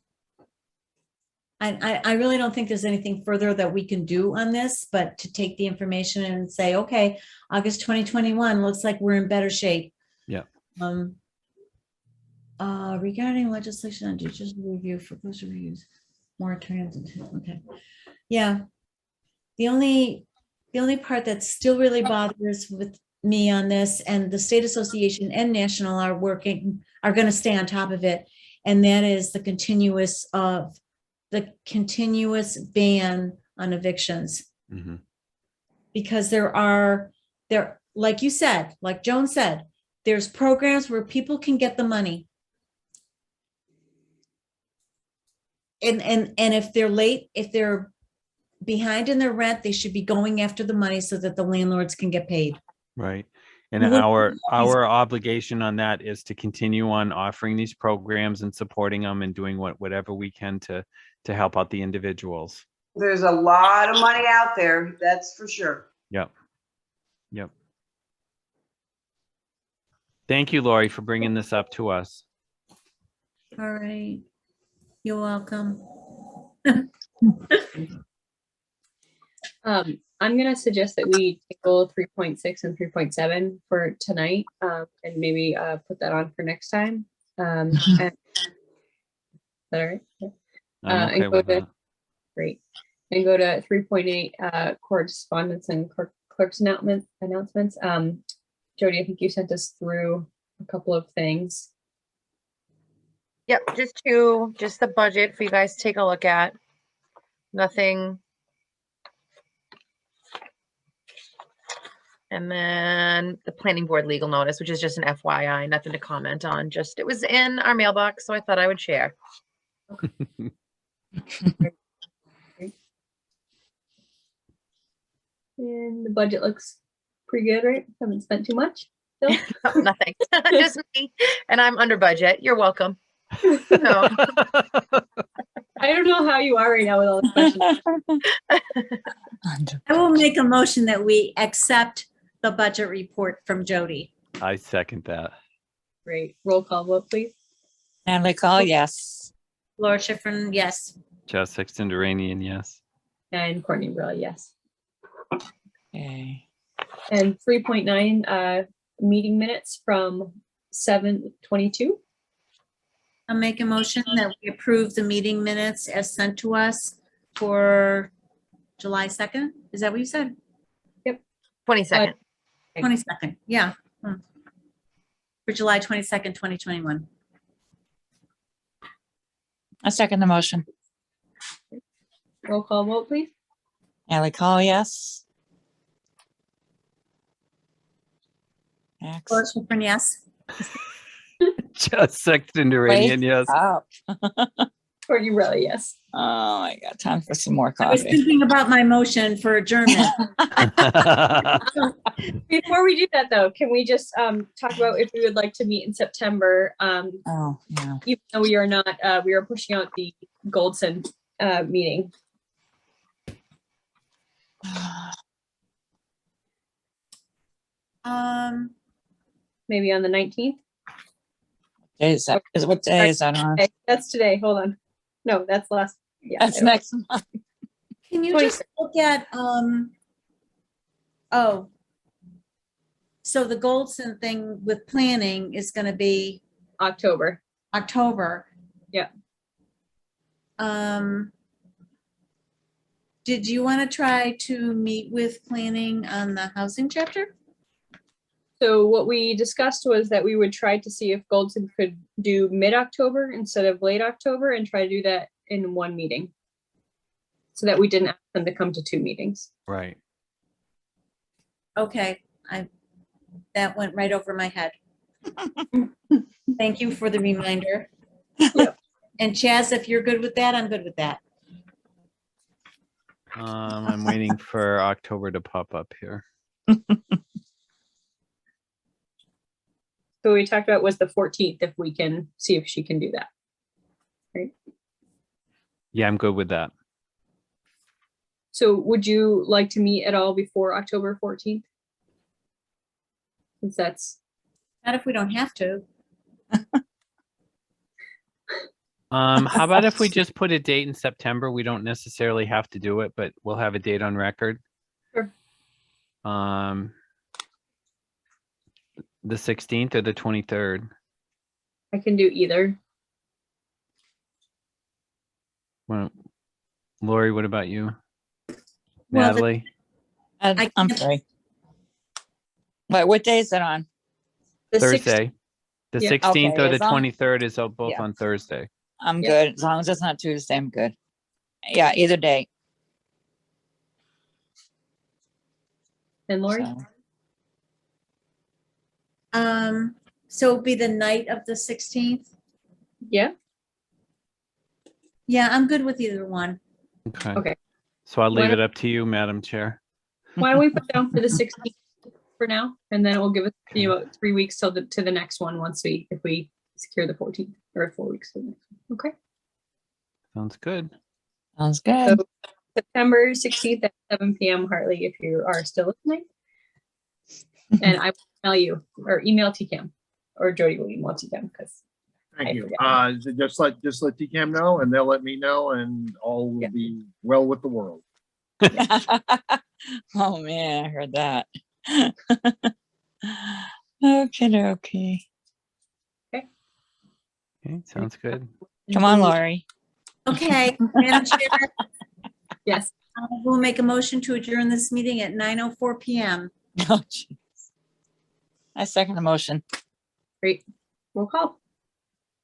I really don't think there's anything further that we can do on this, but to take the information and say, okay, August 2021 looks like we're in better shape. Yeah. Regarding legislation on judicial review for post reviews, moratoriums. Okay. Yeah. The only part that still really bothers with me on this, and the state association and national are going to stay on top of it, and that is the continuous ban on evictions. Because there, like you said, like Joan said, there's programs where people can get the money. And if they're late, if they're behind in their rent, they should be going after the money so that the landlords can get paid. Right. And our obligation on that is to continue on offering these programs and supporting them and doing whatever we can to help out the individuals. There's a lot of money out there, that's for sure. Yep. Thank you, Lori, for bringing this up to us. All right. You're welcome. I'm going to suggest that we table 3.6 and 3.7 for tonight, and maybe put that on for next time. And, is that all right? I'm okay with that. Great. And go to 3.8, correspondence and clerk's announcements. Jody, I think you sent us through a couple of things. Yep, just the budget for you guys to take a look at. Nothing. And then the planning board legal notice, which is just an FYI, nothing to comment on. Just, it was in our mailbox, so I thought I would share. And the budget looks pretty good, right? Haven't spent too much still. Nothing, just me, and I'm under budget. You're welcome. No. I don't know how you are right now with all the questions. I will make a motion that we accept the budget report from Jody. I second that. Great. Roll call vote, please. Natalie Call, yes. Laura Schifrin, yes. Chaz Sexton Duranian, yes. And Courtney Brill, yes. Okay. And 3.9, meeting minutes from 7/22. I'll make a motion that we approve the meeting minutes as sent to us for July 2nd. Is that what you said? 22nd. 22nd, yeah. For July 22nd, 2021. I second the motion. Roll call vote, please. Ally Call, yes. Max. Laura Schifrin, yes. Chaz Sexton Duranian, yes. Oh, Courtney Rella, yes. oh my God, time for some more I was coffee. thinking about my motion for adjournment. Before we do that though, can we just talk about if we would like to meet in September? Oh, yeah. Even though we are not, we are pushing out the Goldson meeting. Maybe on the 19th. What day is that on? Okay, that's today. Hold on. No, that's last. Yeah. That's next month. Can you just look at, oh. So the Goldson thing with planning is gonna be October. October. Yeah. Did you want to try to meet with planning on the housing chapter? So what we discussed was that we would try to see if Goldson could do mid-October instead of late October and try to do that in one meeting. So that we didn't ask them to come to 2 meetings. Right. Okay, that went right over my head. Thank you for the reminder. Yep. And Chaz, if you're good with that, I'm good with that. I'm waiting for October to pop up here. So we talked about was the 14th, if we can see if she can do that. Right. Yeah, I'm good with that. So would you like to meet at all before October 14th? Since that's, Not if we don't have to. How about if we just put a date in September? We don't necessarily have to do it, but we'll have a date on record. Sure. The 16th or the 23rd. I can do either. Well, Lori, what about you? Well, the- Natalie? I I'm can't- sorry. What day is that on? The 16th. Thursday. The Yeah. 16th Okay, or the as long- 23rd is both Yeah. on Thursday. I'm Yeah. good. As long as it's not Tuesday, I'm good. Yeah, either day. And Lori? So, So it'll be the night of the 16th? Yeah. Yeah, I'm good with either one. Okay. Okay. So I'll leave Why it up to you, Madam Chair. Why don't we put down for the 16th for now? And then it will give us, 3 weeks till to the next one once if we secure the 14th or 4 weeks. To the next one. Okay. Sounds good. sounds good. So September 16th at 7 p.m. Hartley, if you are still listening. And I will email you or email TCAM or Jody will email TCAM because I Thank you. forget. Just let TCAM know and they'll let me know and all will Yeah. be well with the world. Oh, man, I heard that. Okay. Okay, sounds good. Come on, Laurie. Okay, Madam Chair, Yes. we'll make a motion to adjourn this meeting at 9:04 PM. Oh, jeez. I second the motion. Great. Roll call.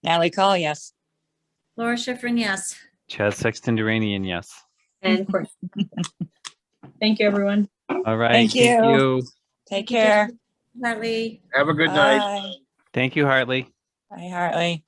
Natalie Call, yes. Laura Schifrin, yes. Chaz Sexton Duranian, yes. And Courtney. Thank you, everyone. All right. Thank you. you. Take care. Hartley. Have a good night. Bye. Thank you, Hartley. Bye, Hartley.